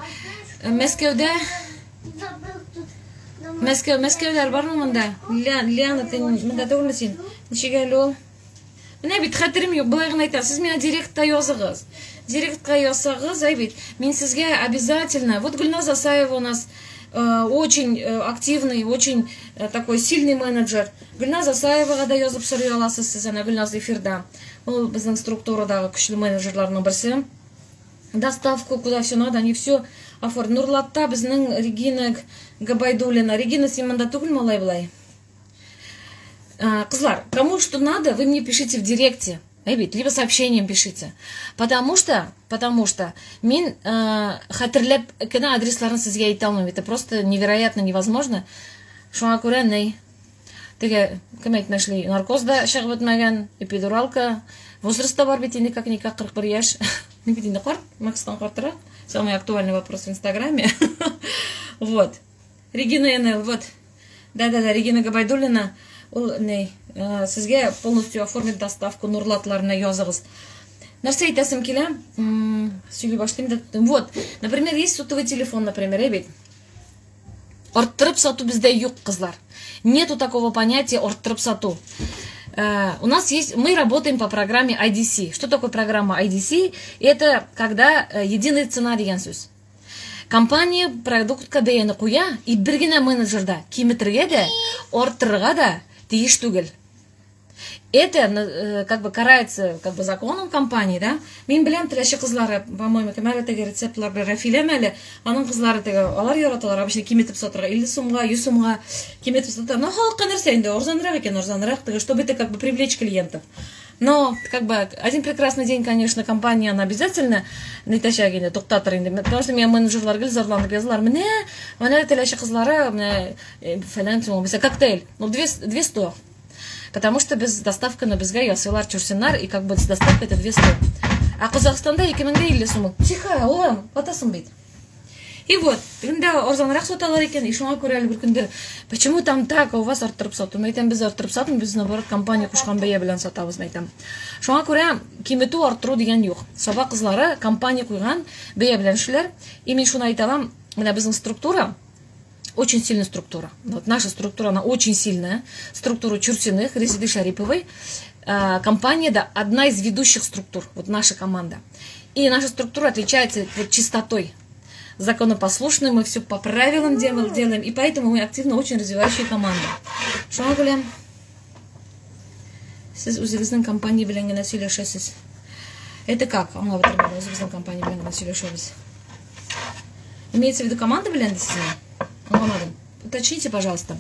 Мәскәүләр бармы монда? Лиана, ты монда түгелме син? Ничегә ул? Менә бит хәтерем юк, былай гына әйтәм. Сез миңа директка языгыз. Директка язсагыз, бит, мин сезгә обязательно. Вот Гульназ Асаева у нас очень активный, очень такой сильный менеджер. Гульназ Асаевага да язып сорый аласыз сез, ана Гульназ эфирда. Ул безнең структурадагы көчле менеджерларның берсе. Доставку, куда все надо, они все оформят. Нурлатта безнең Регина Габайдуллина. Регина, син монда түгел малай булай. Кызлар, кому что надо, вы мне пишите в директе, либо сообщением пишите. Потому что мин хәтерләп кенә адресларын сезгә әйтә алмыйм. Это просто невероятно невозможно. Шуңа күрә ней. Теге кем әйтмәшли, наркозда чыгып бетмәгән, эпидуралка, возрастта бар бит инде как-никак 41 яшь. Не бит инде карт, Макстан картырак. Самый актуальный вопрос в Инстаграме. Вот. Регина НЛ, вот. Да-да-да, Регина Габайдуллина. Ул сезгә полностью оформит доставку нурлатларына языгыз. Нәрсә әйтәсем килә? Сөйли башлыйм да. Вот, например, есть сотовый телефон, например, бит. Арттырып сату бездә юк, кызлар. Нету такого понятия арттырып сату. У нас есть, мы работаем по программе IDC. Что такое программа IDC? Это когда единая цена дигән сүз. Компания продукт кадәяны куя, и бер генә менеджерда киметергә дә, арттырырга да тиеш түгел. Это как бы карается как бы законом компании, да? Мин белән теләче кызлары, по-моему, кемәле теге рецептлар белән Рафиләмәле, аның кызлары теге, алар яраталар, обычно киметеп сатырга 50 сумга, 100 сумга киметеп сатар. Но халыкка нәрсә инде арзанрак икән, арзанрак теге, чтобы это как бы привлечь клиентов. Но, как бы, один прекрасный день, конечно, компания, она обязательно не тащагине, тоқтатыр. Потому что меня менеджерлар гел зарланып язлар. Мне телеши кызлары, мне финансово, коктейль. Ну, 200. Потому что без доставки на безга ясылар чурсинар, и как бы с доставкой это 200. А Казахстанда 2050 сумма. Тихо, олам, батасын бит. И вот, когда орзанрак соталар екен, и шуңа көрәлі бір күндер, почему там так, а у вас арттырып сату? Мәйтем, біз арттырып сату, біз наоборот компания кушкан бәя белән сатабыз, мәйтем. Шуңа күрә кимету арттыру дигән юк. Саба кызлары компания куйган бәя белән эшләр. И мин шуны әйтәләм, менә безнең структура очень сильная структура. Вот наша структура, она очень сильная. Структура Чурсиных, Резиды Шариповой. Компания, да, одна из ведущих структур. Вот наша команда. И наша структура отличается вот чистотой. Законопослушны, мы все по правилам делаем, и поэтому мы активно очень развивающая команда. Что мы говорим? Сіз өзіңіздің компания белән генә сөйләшәсез. Это как? Аңа бетермәдем, өзіңіздің компания белән генә сөйләшәбез. Имеется в виду команда белән дисезме? Аңламадым. Уточните, пожалуйста.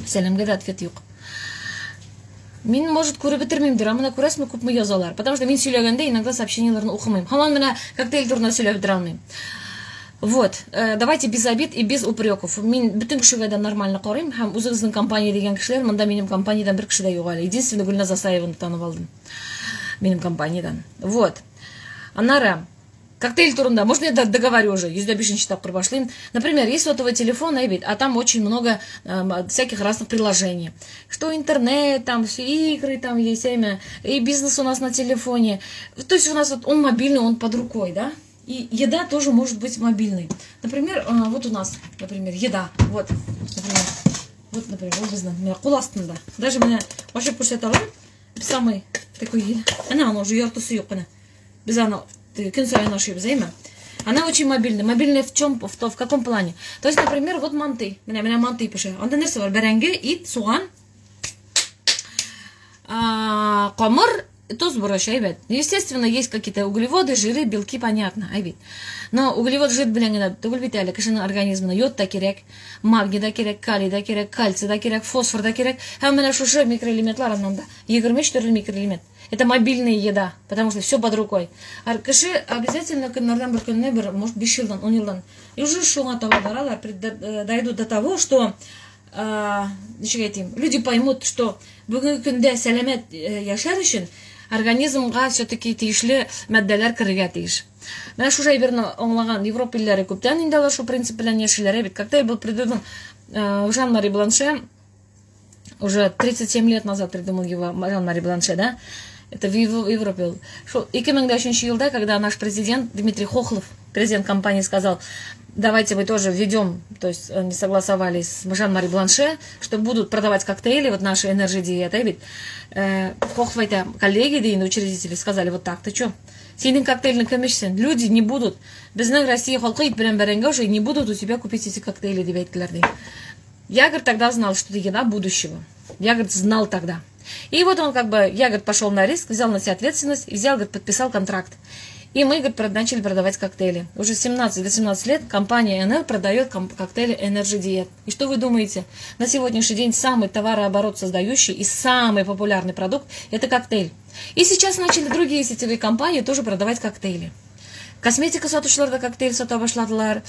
Сәлемгә дә ответ юк. Мин, может, күреп бетермим дир, амына күрәсме күпме язалар. Потому что мин сөйләгәндә иногда сообщенияларны укымыйм. Һаман менә коктейль турында сөйләп бетерә алмыйм. Вот, давайте без обид и без упреков. Мин бөтен кешегә дә нормально карыйм, һәм үзегезнең компания дигән кешеләр, монда минем компаниядан бер кеше дә юк әле. Единственное, Гүлназ Асаеваны танып алдым. Минем компаниядан. Вот. Аннары коктейль турында, можно я договорю уже, 105-нче тапкыр башлыйм. Например, есть сотовый телефон, а там очень много всяких разных приложений. Что интернет, там все игры, там есть имя, и бизнес у нас на телефоне. То есть у нас вот он мобильный, он под рукой, да? И еда тоже может быть мобильной. Например, вот у нас, например, еда. Вот, например, образно, у меня кул астында. Даже меня вообще көрсәтәләр, самый такой еда. Она уже яртысы юк, она. Без она. Она очень мобильная. Мобильная в чем? В каком плане? То есть, например, вот манты. Меня манты пише. Он донес var. Бәрәңге, ит, суган, камыр, тоз бораш, айбет. Естественно, есть какие-то углеводы, жиры, белки, понятно, айбет. Но углевод жир белән генә түгел бит әле кешенең организмына йод та кирәк, магний да кирәк, калий да кирәк, кальций да кирәк, фосфор да кирәк. Һәм менә шушы микроэлементлар аннан да 23 төрле микроэлемент. Это мобильная еда, потому что все под рукой. А кеше обязательно көннәрдән бер көнне, может, 5 елдан, 10 елдан. И уже шуңа таба баралар, дойдут до того, что люди поймут, что бүгенге көндә сәламәт яшәр өчен организмга все-таки тиешле матдәләр кирергә тиеш. Менә шушы әйберне аңлаган Европа илләре күптән инде алар шу принцип белән яшиләр. Бит коктейль был придуман Жан-Мари Бланше. Уже 37 лет назад придумал его Жан-Мари Бланше, да? Это в Европе. 2003 елда, когда наш президент Дмитрий Хохлов, президент компании, сказал, давайте мы тоже введем, то есть они согласовались с Жан-Мари Бланше, что будут продавать коктейли, вот наши энерджи-диеты. Хохлов, это коллеги, да и учредители сказали, вот так, ты что? Синин коктейльный комиссия, люди не будут, без нас России халкы ит белән бәрәңге уже не будут у тебя купить эти коктейли, дебейтлерды. Я, говорит, тогда знал, что это еда будущего. Я, говорит, знал тогда. И вот он я, говорит, пошел на риск, взял на себя ответственность и взял, говорит, подписал контракт. И мы, говорит, начали продавать коктейли. Уже с 17-18 лет компания НР продает коктейли Energy Diet. И что вы думаете? На сегодняшний день самый товарооборот создающий и самый популярный продукт – это коктейль. И сейчас начали другие сетевые компании тоже продавать коктейли. Косметика сатучылар да коктейль сата башладылар.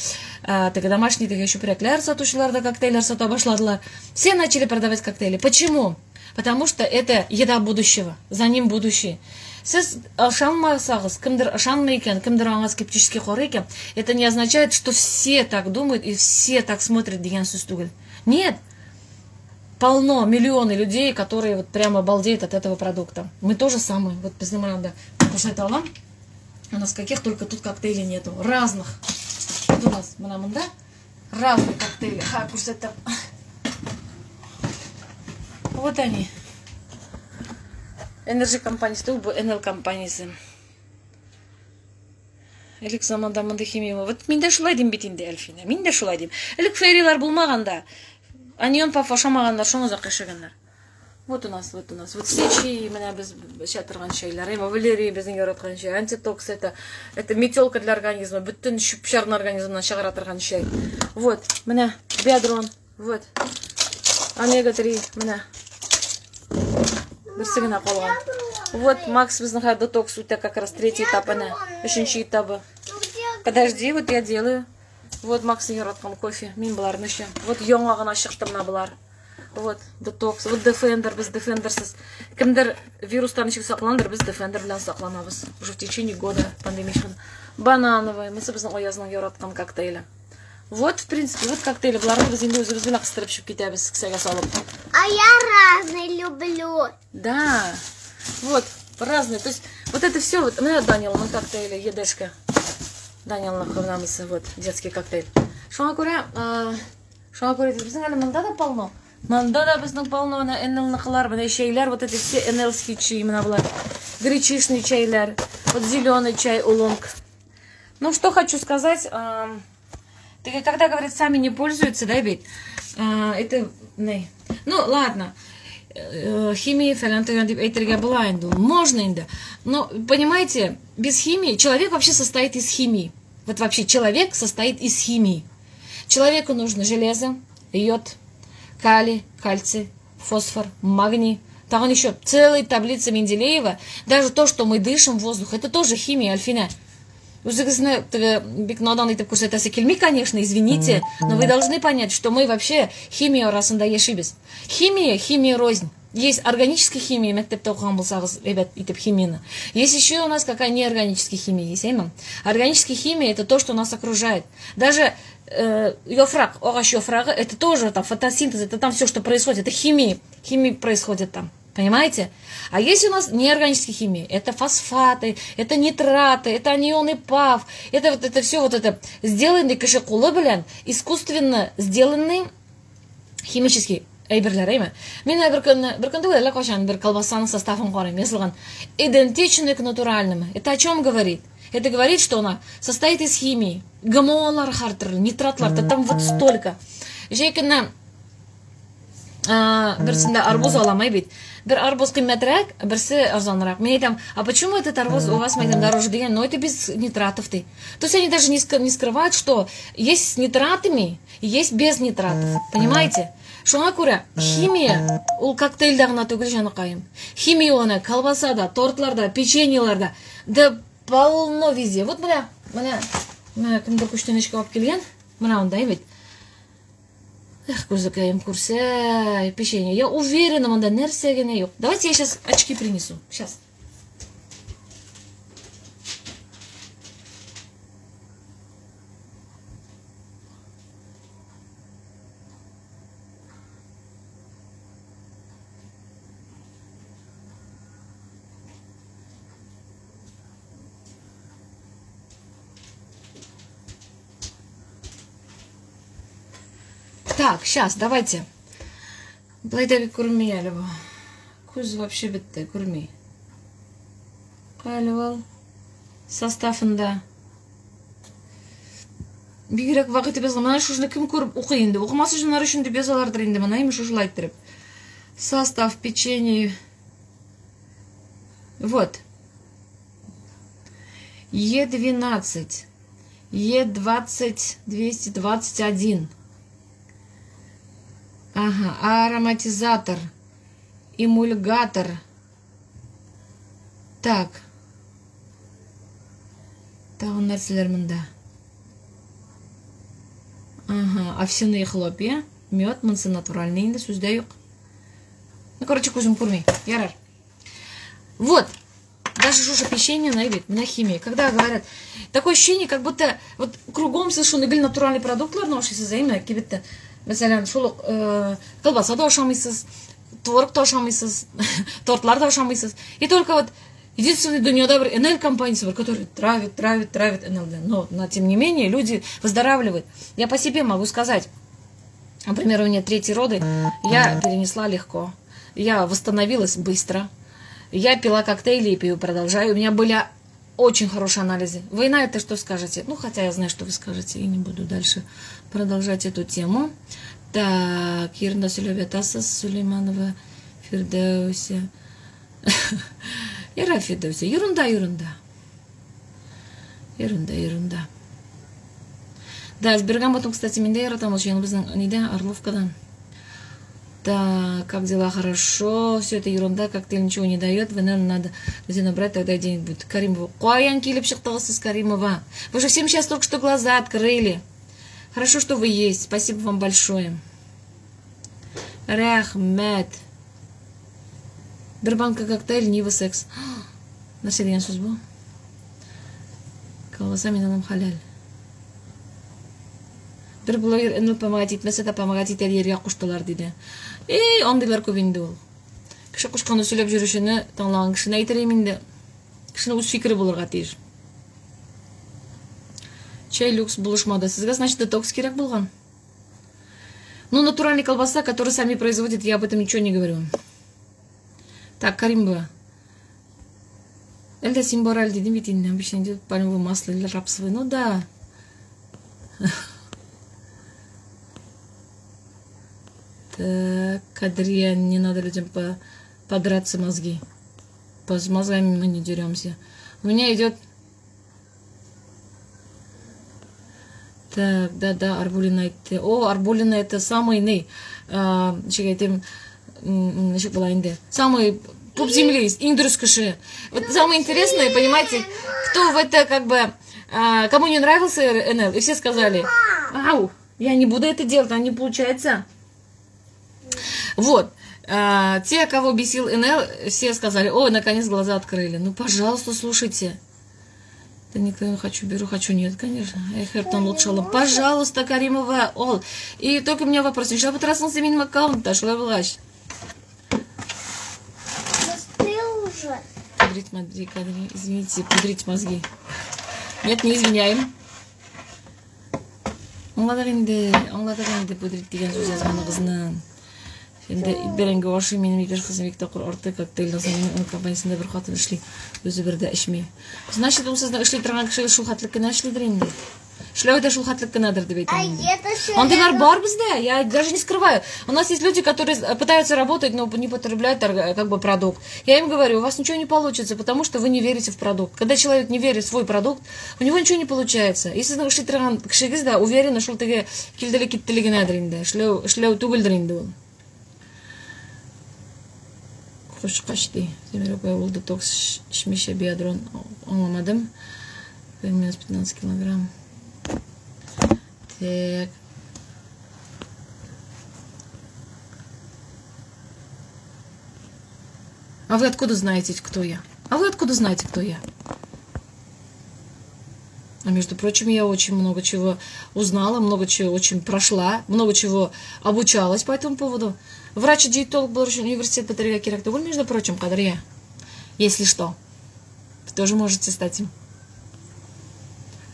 Домашние еще пряклер сатучылар да коктейлер сата башладылар. Все начали продавать коктейли. Почему? Потому что это еда будущего. За ним будущее. Сіз ышанмасаңыз, кімдір ышанмай екен, кімдір аңа скептически қарай екен, это не означает, что все так думают и все так смотрят деген сөз түгел. Нет. Полно, миллионы людей, которые вот прямо балдеют от этого продукта. Мы тоже самые. Вот без намеранда. У нас каких только тут коктейлей нету. Разных. Вот у нас, да? Разные коктейли. Вот они. Energy компаниясы, бұл NL компаниясы. Элек заманда мындай химия. Вот мен де шулай дейм бит инде, Әлфина. Мен де шулай дейм. Элек фейрилар булмаганда, анион паф ашамагандар, шуны узак яшәгәннәр. Вот у нас. Вот все чаи, менә без чатырган чайлар, Валерий безнең яраткан чай, антитокс, это метелка для организма, бүтән шарны организмнан чыгара торган чай. Вот, менә Биадрон, вот. Омега-3, менә. Берсегенә калган. Вот Макс безнең детокс үтә как раз 3-й этапына, 3-нче этабы. Подожди, вот я делаю. Вот Макс яраткан кофе. Мин буларны эчәм. Вот яңа гына чыкты менә булар. Вот детокс, вот Defender, без Defenderсыз. Кемдер вирустан ничек сакланыр, без Defender белән сакланабыз. Уже в течение года пандемияшын. Банановый, мы безнең аязның яраткан коктейли. Вот, в принципе, вот коктейли буларны без инде үзебез белән кыстырып чыгып китәбез, кисәгә салып. А я разные люблю. Да. Вот, разные. То есть, вот это все, вот, у меня Данил на коктейле, едешка. Данил на курнамысы, вот, детский коктейль. Шуңа күрә, безнең әле монда да полно. Монда да безнең полно, энелныкылар, менә чәйләр, вот эти все энелские чаи, менә булар. Гречишный чайлар, вот зеленый чай, улонг. Ну, что хочу сказать, когда говорят, сами не пользуются, да, ведь, это, не. Ну, ладно. Химия, можно иногда. Но, понимаете, без химии, человек вообще состоит из химии. Вот вообще человек состоит из химии. Человеку нужно железо, йод, калий, кальций, фосфор, магний. Там еще целая таблица Менделеева. Даже то, что мы дышим, воздух, это тоже химия, Альфина. Конечно, извините, но вы должны понять, что мы вообще химия арасында яшибез. Химия рознь. Есть органическая химия, ребят, химия. Есть еще у нас какая неорганическая химия, есть, органическая химия это то, что нас окружает. Даже йофраг, йофрага, это тоже там фотосинтез, это там все, что происходит, это химия происходит там. Понимаете? А есть у нас неорганическая химия. Это фосфаты, это нитраты, это анионы ПАВ. Это вот это все вот это сделанный кешекулы белән, искусственно сделанный химический әйберләр, әйме. Мен бер көндә әллә качан бер колбасаның составын карыйм, язылган идентичный к натуральному. Это о чем говорит? Это говорит, что она состоит из химии. ГМОлар хартыр, нитратлар, там вот столько. Жекенә берсендә арбуз аламай бит. Бер арбуз кыйммәтрәк, берсе арзанрак. Мен әйтәм, а почему этот арбуз у вас дороже дигән? Но это без нитратов ты. То есть они даже не скрывают, что есть с нитратами и есть без нитратов. Понимаете? Шуңа күрә химия ул коктейльдә гына түгел җаныкаем. Химия аны колбасада, тортларда, печеньеларда, да полно везде. Вот менә кемдер күчтәнечкә алып килгән. Менә анда бит. Эх, кузакаем курсе, печенье. Я уверена, манда нәрсәгә юк. Давайте я сейчас очки принесу. Сейчас. Так, сейчас, давайте. Блайдеби курми әлі. Күз вообще бітті, курми. Қалывал. Составында. Бигерек вақыты безі. Мына шушыны кім көріп оқиынды. Оқымасы жынар үшін деп безалардыр енді. Мына емі шушылай тұрып. Состав печенье. Вот. Е12. Е20. 221. Ага, ароматизатор, эмульгатор. Так. Тагын нәрсәләр монда. Ага, овсяные хлопья, мед, монсы натуральный, инде сүздә юк. Ну, короче, күзем күрмей. Ярар. Вот. Даже шуша печенье найдет, на химии. Когда говорят, такое ощущение, как будто вот кругом совершенно гел натуральный продукт, но что из-за имя, кибетта. Mesela şuluk колбаса да ашамайсыз, творог да ашамайсыз, тортлар да ашамайсыз. И только вот единственный дуньяда бір НЛ компаниясы бар, который травит НЛ. Но тем не менее люди выздоравливают. Я по себе могу сказать. Например, у меня 3-й роды, я перенесла легко. Я восстановилась быстро. Я пила коктейли и пью, продолжаю. У меня были очень хорошие анализы. Вы на это что скажете? Ну, хотя я знаю, что вы скажете, и не буду дальше продолжать эту тему. Так, Ерунда Сулейбетаса, Сулейманова, Фирдауси. Ера Фирдауси. Ерунда. Да, с бергамотом, кстати, менде яратамыз, жеңі біздің неде, Орловкадан. Так, как дела? Хорошо. Все это ерунда, коктейль ничего не дает. Вы, наверное, надо где набрать, тогда денег будет. Каримова. Қоян келіп шықтығысыз, Каримова. Вы же всем сейчас только что глаза открыли. Хорошо, что вы есть. Спасибо вам большое. Рахмет. Бір банка коктейль, Нива секс. Нәрсе деген сөз бұл? Қаласа мен анам халяль. Бір блогер НЛ помогать етмесе де помогать етер ерге құштылар дейді. Ондайлар көбейінді ол. Кіші құшқанды сөйлеп жүрішіні таңлаған кішіні айтыр еменді. Кішіні өз фикірі болырға тейір. Чай люкс булышмады. Сізге, значит, детокс керек болған. Ну, натуральный колбаса, который сами производят, я об этом ничего не говорю. Так, Каримова. Эльда Симбораль, Димитин, обычно идет пальмовое масло или рапсовое. Ну да. Так, Кадрия, не надо людям подраться мозги. С мозгами мы не деремся. У меня идет... Так, да, Арбулина это... О, Арбулина это самый ней. Самый пуп земли, Индрус каши. Вот самое интересное, понимаете, кто в это как бы... Кому не нравился НЛ, и все сказали, ау, я не буду это делать, а не получается. Вот. Те, кого бесил НЛ, все сказали, ой, наконец глаза открыли. Ну, пожалуйста, слушайте. Да никто не хочу, беру, хочу, нет, конечно. Эхертон лучше. Пожалуйста, Каримова, ол. И только у меня вопрос. Еще потраснулся минимум аккаунт, а что власть? Уже. Пудрить мозги, извините, пудрить мозги. Нет, не извиняем. Аңладағанды пудрить деген сөз жазғаны қызынан. Енді итберенге ошы менің екеш қызым Виктор орты коктейль оның компаниясында бір қатын ішлей, өзі бірді ішмей. Значит, ол сіздің ішлей тұрған кіші шулхатлыққына ішлейдір енді. Шлёйда шулхатлыққынадыр деп айтамын. Ондайлар бар бізде, я даже не скрываю. У нас есть люди, которые пытаются работать, но не потребляют как бы продукт. Я им говорю, у вас ничего не получится, потому что вы не верите в продукт. Когда человек не верит в свой продукт, у него ничего не получается. Если вы ішлей тұрған кішігіз, да, уверенно, что теге келділі кеттілігінадыр енді, шлёу түгілдір енді ол. Хош қашты. Демер опай ол детокс ішмеше биадрон оңламадым. Минус 15 килограмм. Так. А вы откуда знаете, кто я? А между прочим, я очень много чего узнала, много чего очень прошла, много чего обучалась по этому поводу. Врач-диетолог был университет Батарея Кирактугуль, между прочим, Кадрия. Если что, вы тоже можете стать им.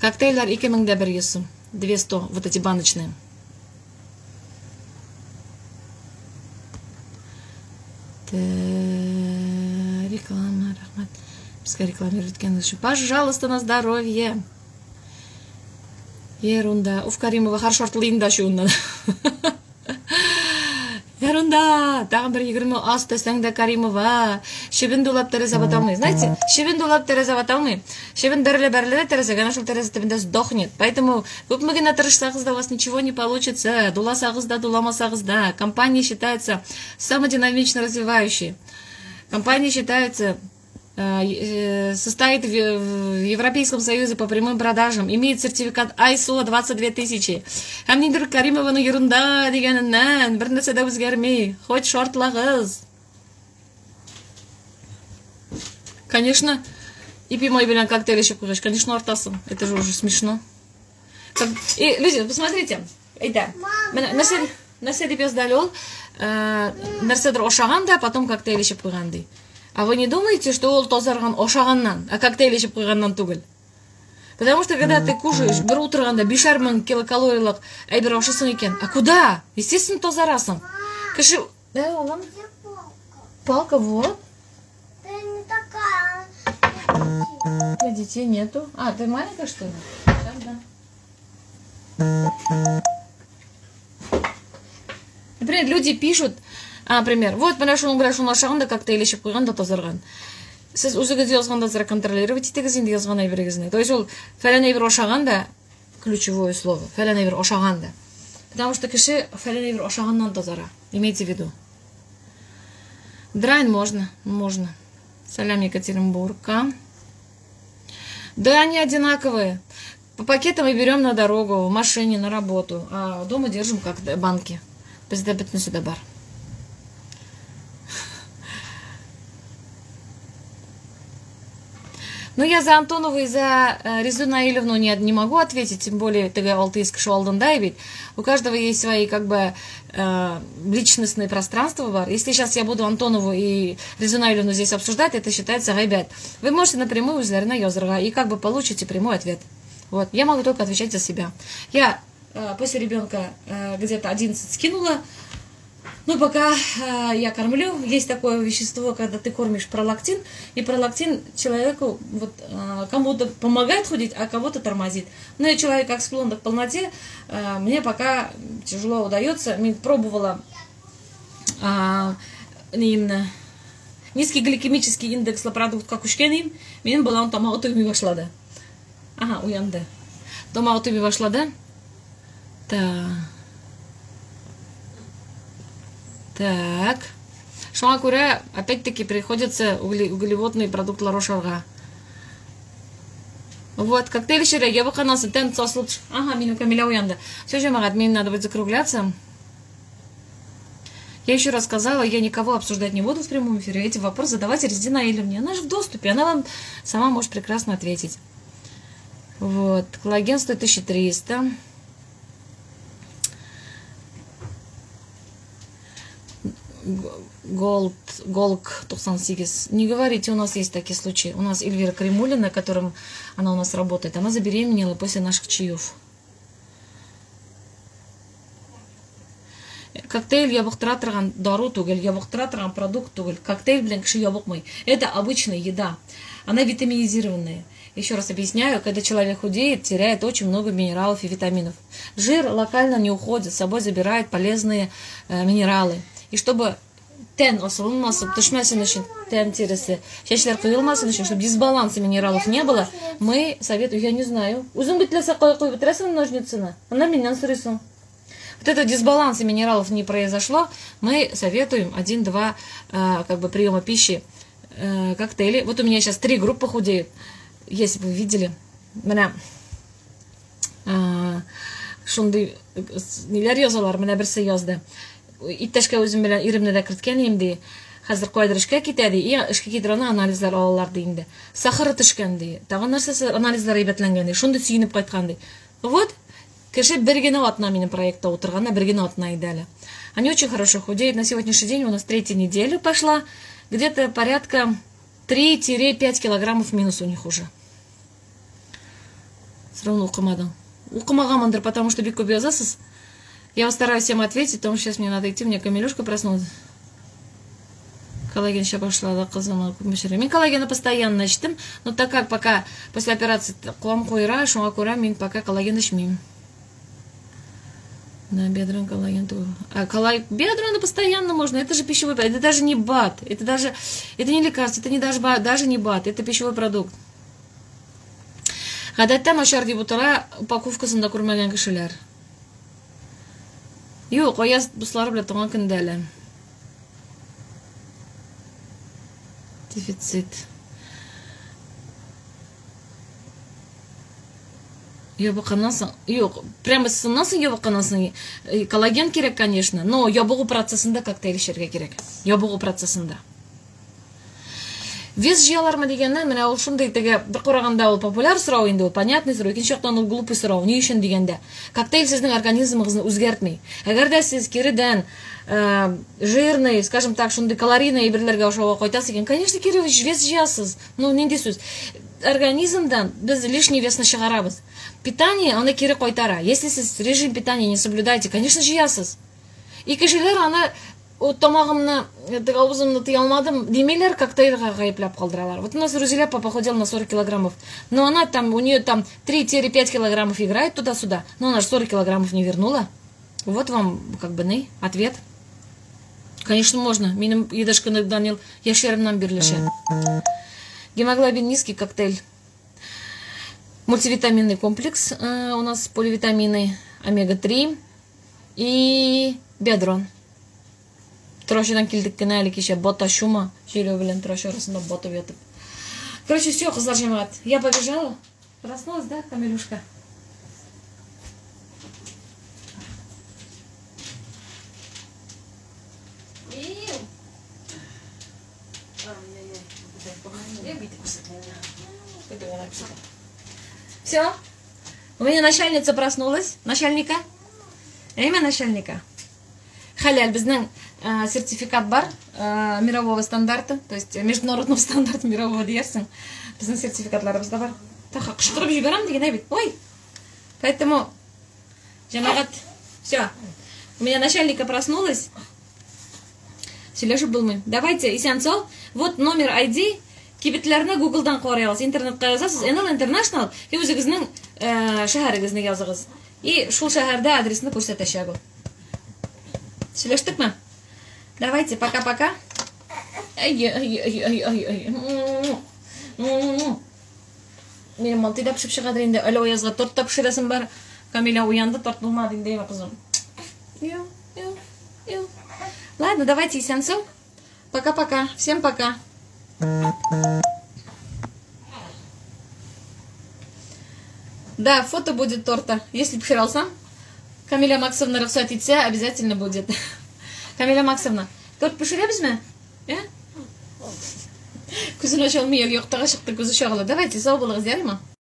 Коктейлер и кемингдебер есу. 200, вот эти баночные. Реклама, Рахмат. Пускай рекламирует Кенлышу. Пожалуйста, на здоровье. Ерунда. Уф, Каримова, хорошо артылында шуынна. Ерунда. Тағын бір 20 ас тәсәң да Каримова. Шебін дулап тәрәзі баталмай. Знаете, шебін дулап тәрәзі баталмай. Шебін дәрілі тәрәзі, нашел тәрәзі тәбінде сдохнет. Поэтому көп мүгіне тырышсағыз да у вас ничего не получится. Дуласағыз да, дуламасағыз да. Компания считается самодинамично развивающей. Компания считается... состоит в Европейском Союзе по прямым продажам, имеет сертификат ISO 22000. Хамниндер Каримова, ну ерунда дегенінен, бір нәрсе де өзгермей, хоть шортлағыз. Конечно, и пимой белян коктейль еще кушаешь, конечно, ортасың, это же уже смешно. И, люди, посмотрите, нәрсе деп езді ол, нәрседір ошаған да, потом коктейль еще қойғандай. А вы не думаете, что ол тозарған ошағаннан, а коктейль ішіп қойғаннан түгіл? Потому что когда ты кушаешь, бір отырғанда 5000 килокалориялық әйбір ошысың екен. А куда? Естественно, тозарасың. Кіші... Да, олам? Палка, вот. Ты не такая. Для детей нету. А, ты маленькая, что ли? Сейчас, да. Например, люди пишут, например, вот, поняшыл ошағында коктейль ішіп қойғанда тозарған. Сіз өзіңіз yazғанда зара контролировать етегіз, енді yazған әйбірігізіне. То есть ол фәлән әйбір ошағанда, ключевое слово, фәлән әйбір ошағанда. Потому что кіші фәлән әйбір ошағаннан тозара. Имейте в виду. Драйн можно. Салям Екатеринбурга. Да, они одинаковые. По пакетам мы берем на дорогу, в машине, на работу. А дома держим как банки. Бездебетный сюда бар. Ну, я за Антонову и за Резу Наилевну не могу ответить, тем более ты алтыйск шуалдан дайбит. У каждого есть свои как бы личностные пространства бар. Если сейчас я буду Антонову и Резу Наилевну здесь обсуждать, это считается гайбят. Вы можете напрямую узлер на Йозерга и как бы получите прямой ответ. Вот, я могу только отвечать за себя. Я после ребенка где-то 11 скинула. Ну, пока я кормлю, есть такое вещество, когда ты кормишь пролактин, и пролактин человеку вот, кому-то помогает худеть, а кого-то тормозит. Но я человек как склонен к полноте, мне пока тяжело удается. Я пробовала низкий гликемический индекс продукт как ушкеним, мен была он тамагы төймей башлады. Ага, уянды. Тамагы төймей башлады. Так. Шуңа күрә, опять-таки, приходится углеводный продукт ларошарға. Вот, коктейль шире, я выханасы, тен сослуч. Ага, минем Камиля уянда. Все же, магад, мне надо будет закругляться. Я еще раз сказала, я никого обсуждать не буду в прямом эфире. Эти вопросы задавайте Резина или мне. Она же в доступе, она вам сама может прекрасно ответить. Вот, коллаген стоит 1300. Голк 98. Не говорите, у нас есть такие случаи. У нас Эльвира Кремулина, которым она у нас работает, она забеременела после наших чаев. Коктейль ябықтыратырған дару түгел, ябықтыратырған продукт түгел. Коктейль, блин, кши ябықмай. Это обычная еда. Она витаминизированная. Еще раз объясняю, когда человек худеет, теряет очень много минералов и витаминов. Жир локально не уходит, с собой забирает полезные минералы. И чтобы тен осылынмасы, түшмәсін үшін, тен тересі, шәчлер қойылмасын үшін, чтобы дисбаланса минералов не было, мы советуем, я не знаю, үзің бітлесе қой бітресің ножницыны, она меня сұрысын. Вот это дисбаланса минералов не произошло, мы советуем 1-2 как бы приема пищи, коктейли. Вот у меня сейчас 3 группы худеют, если бы вы видели. Меня шунды нелер язалар, меня бірсі язды. Иттәшкә үзем белән иремне дә керткән инде. Хәзер кайдыр эшкә китә ди. Эшкә китер аны анализлар алалар ди инде. Сахары төшкән ди. Тагын нәрсәсе анализлар әйбәтләнгән ди. Шунда сөенеп кайткан ди. Вот, кеше бер генә атна минем проектта утырганда бер генә атна иде әле. Они очень хорошо худеют. На сегодняшний день у нас 3-я неделя пошла. Где-то порядка 3-5 килограммов минус у них уже. Все равно укымадым. Укымагамындыр, потому что бик күп язасыз. Я стараюсь всем ответить, потому что сейчас мне надо идти, мне Камилюшка проснулась. Коллаген сейчас пошла, да, казана. Мен коллагена постоянно ичтим, но так как пока после операции кулам койра, шуңа күрә мен пока коллаген ичмим. Да, бедрен коллаген. Бедрен постоянно можно, это же пищевой продукт, это даже не БАД, это не лекарство, это не даже не БАД, это пищевой продукт. Гадәттән ашар дип утыра, упаковкасында күрмәгән кешеләр. Юк, аяз буслары белән туган көндә әле. Дефицит. Ябыканасың. Юк, прямо сынасың ябыканасың. Коллаген кирәк, конечно, но ябыгу процессында коктейль эчәргә кирәк. Ябыгу процессында. Вес җыялармы дигәндә, менә ул шундый теге бер караганда ул популяр сорау инде, ул понятный сорау, икенче яктан ул глупый сорау. Ни өчен дигәндә, коктейль сезнең организмыгызны үзгәртми. Әгәр дә сез киридән жирный, скажем так, шундый калорийный әйберләргә ашауга кайтасыз икән, конечно, кире вес җыясыз. Ну, нинди сүз? Организмдан без лишний весны чыгарабыз. Питание аны кире кайтара. Если сез режим питания не соблюдаете, конечно, җыясыз. И кешеләр аны тамагымны, авызымны тыя алмадым, демейлер коктейльга гаепләп калдыралар. Вот у нас Рузиля похудела на 40 килограммов, но она там, у нее там 3-5 килограммов играет туда-сюда, но она же 40 килограммов не вернула. Вот вам как бы ответ. Конечно, можно. Минем едашканы Данил яшерімнан берлеше. Гемоглобин низкий коктейль. Мультивитаминный комплекс у нас поливитамины, омега-3 и биодрон. Трошадан келдік кені әлі кеше бота шума. Желеу білен трош арасында ботып етіп. Короче, все, қыздар жамағат. Я побежала. Проснулась, да, Камилюшка? Все. У меня начальница проснулась. Начальника. Имя начальника. Халяль, біздің сертификат бар мирового стандарта, то есть международного стандарта мирового дейсің. Біздің сертификатларымызда бар. Тақа қышқырып жіберам деген әбет. Ой. Поэтому, жамағат, все. У меня начальника проснулась. Сөйлешіп болмайм. Давайте, Исянцол, вот номер ID. Кибетлеріне Google'дан қорай аласыз. Интернетқа жазасыз. NL International. И өзіңіздің шәһәріңізді жазыңыз. И шул шәһәрдә адресini көрсәтәчәк ул. Сөйләштек ме? Давайте, пока-пока. Менің малтыйда пішіп шығадыр енді. Әлі оязға торт тапшырасым бар. Камиля уянды, торт болмады енді ема қызым. Ладно, давайте, Исянцел. Пока-пока. Всем пока. Да, фото будет торта. Если пширался, Камиля Максовна рұқсат етсе, обязательно будет. Камиля Максовна, торт пішіреміз ме? Күзін ашалмай, yoқтаға шықты, күзі шағылы. Давайте, сау болыңыз, ярыма?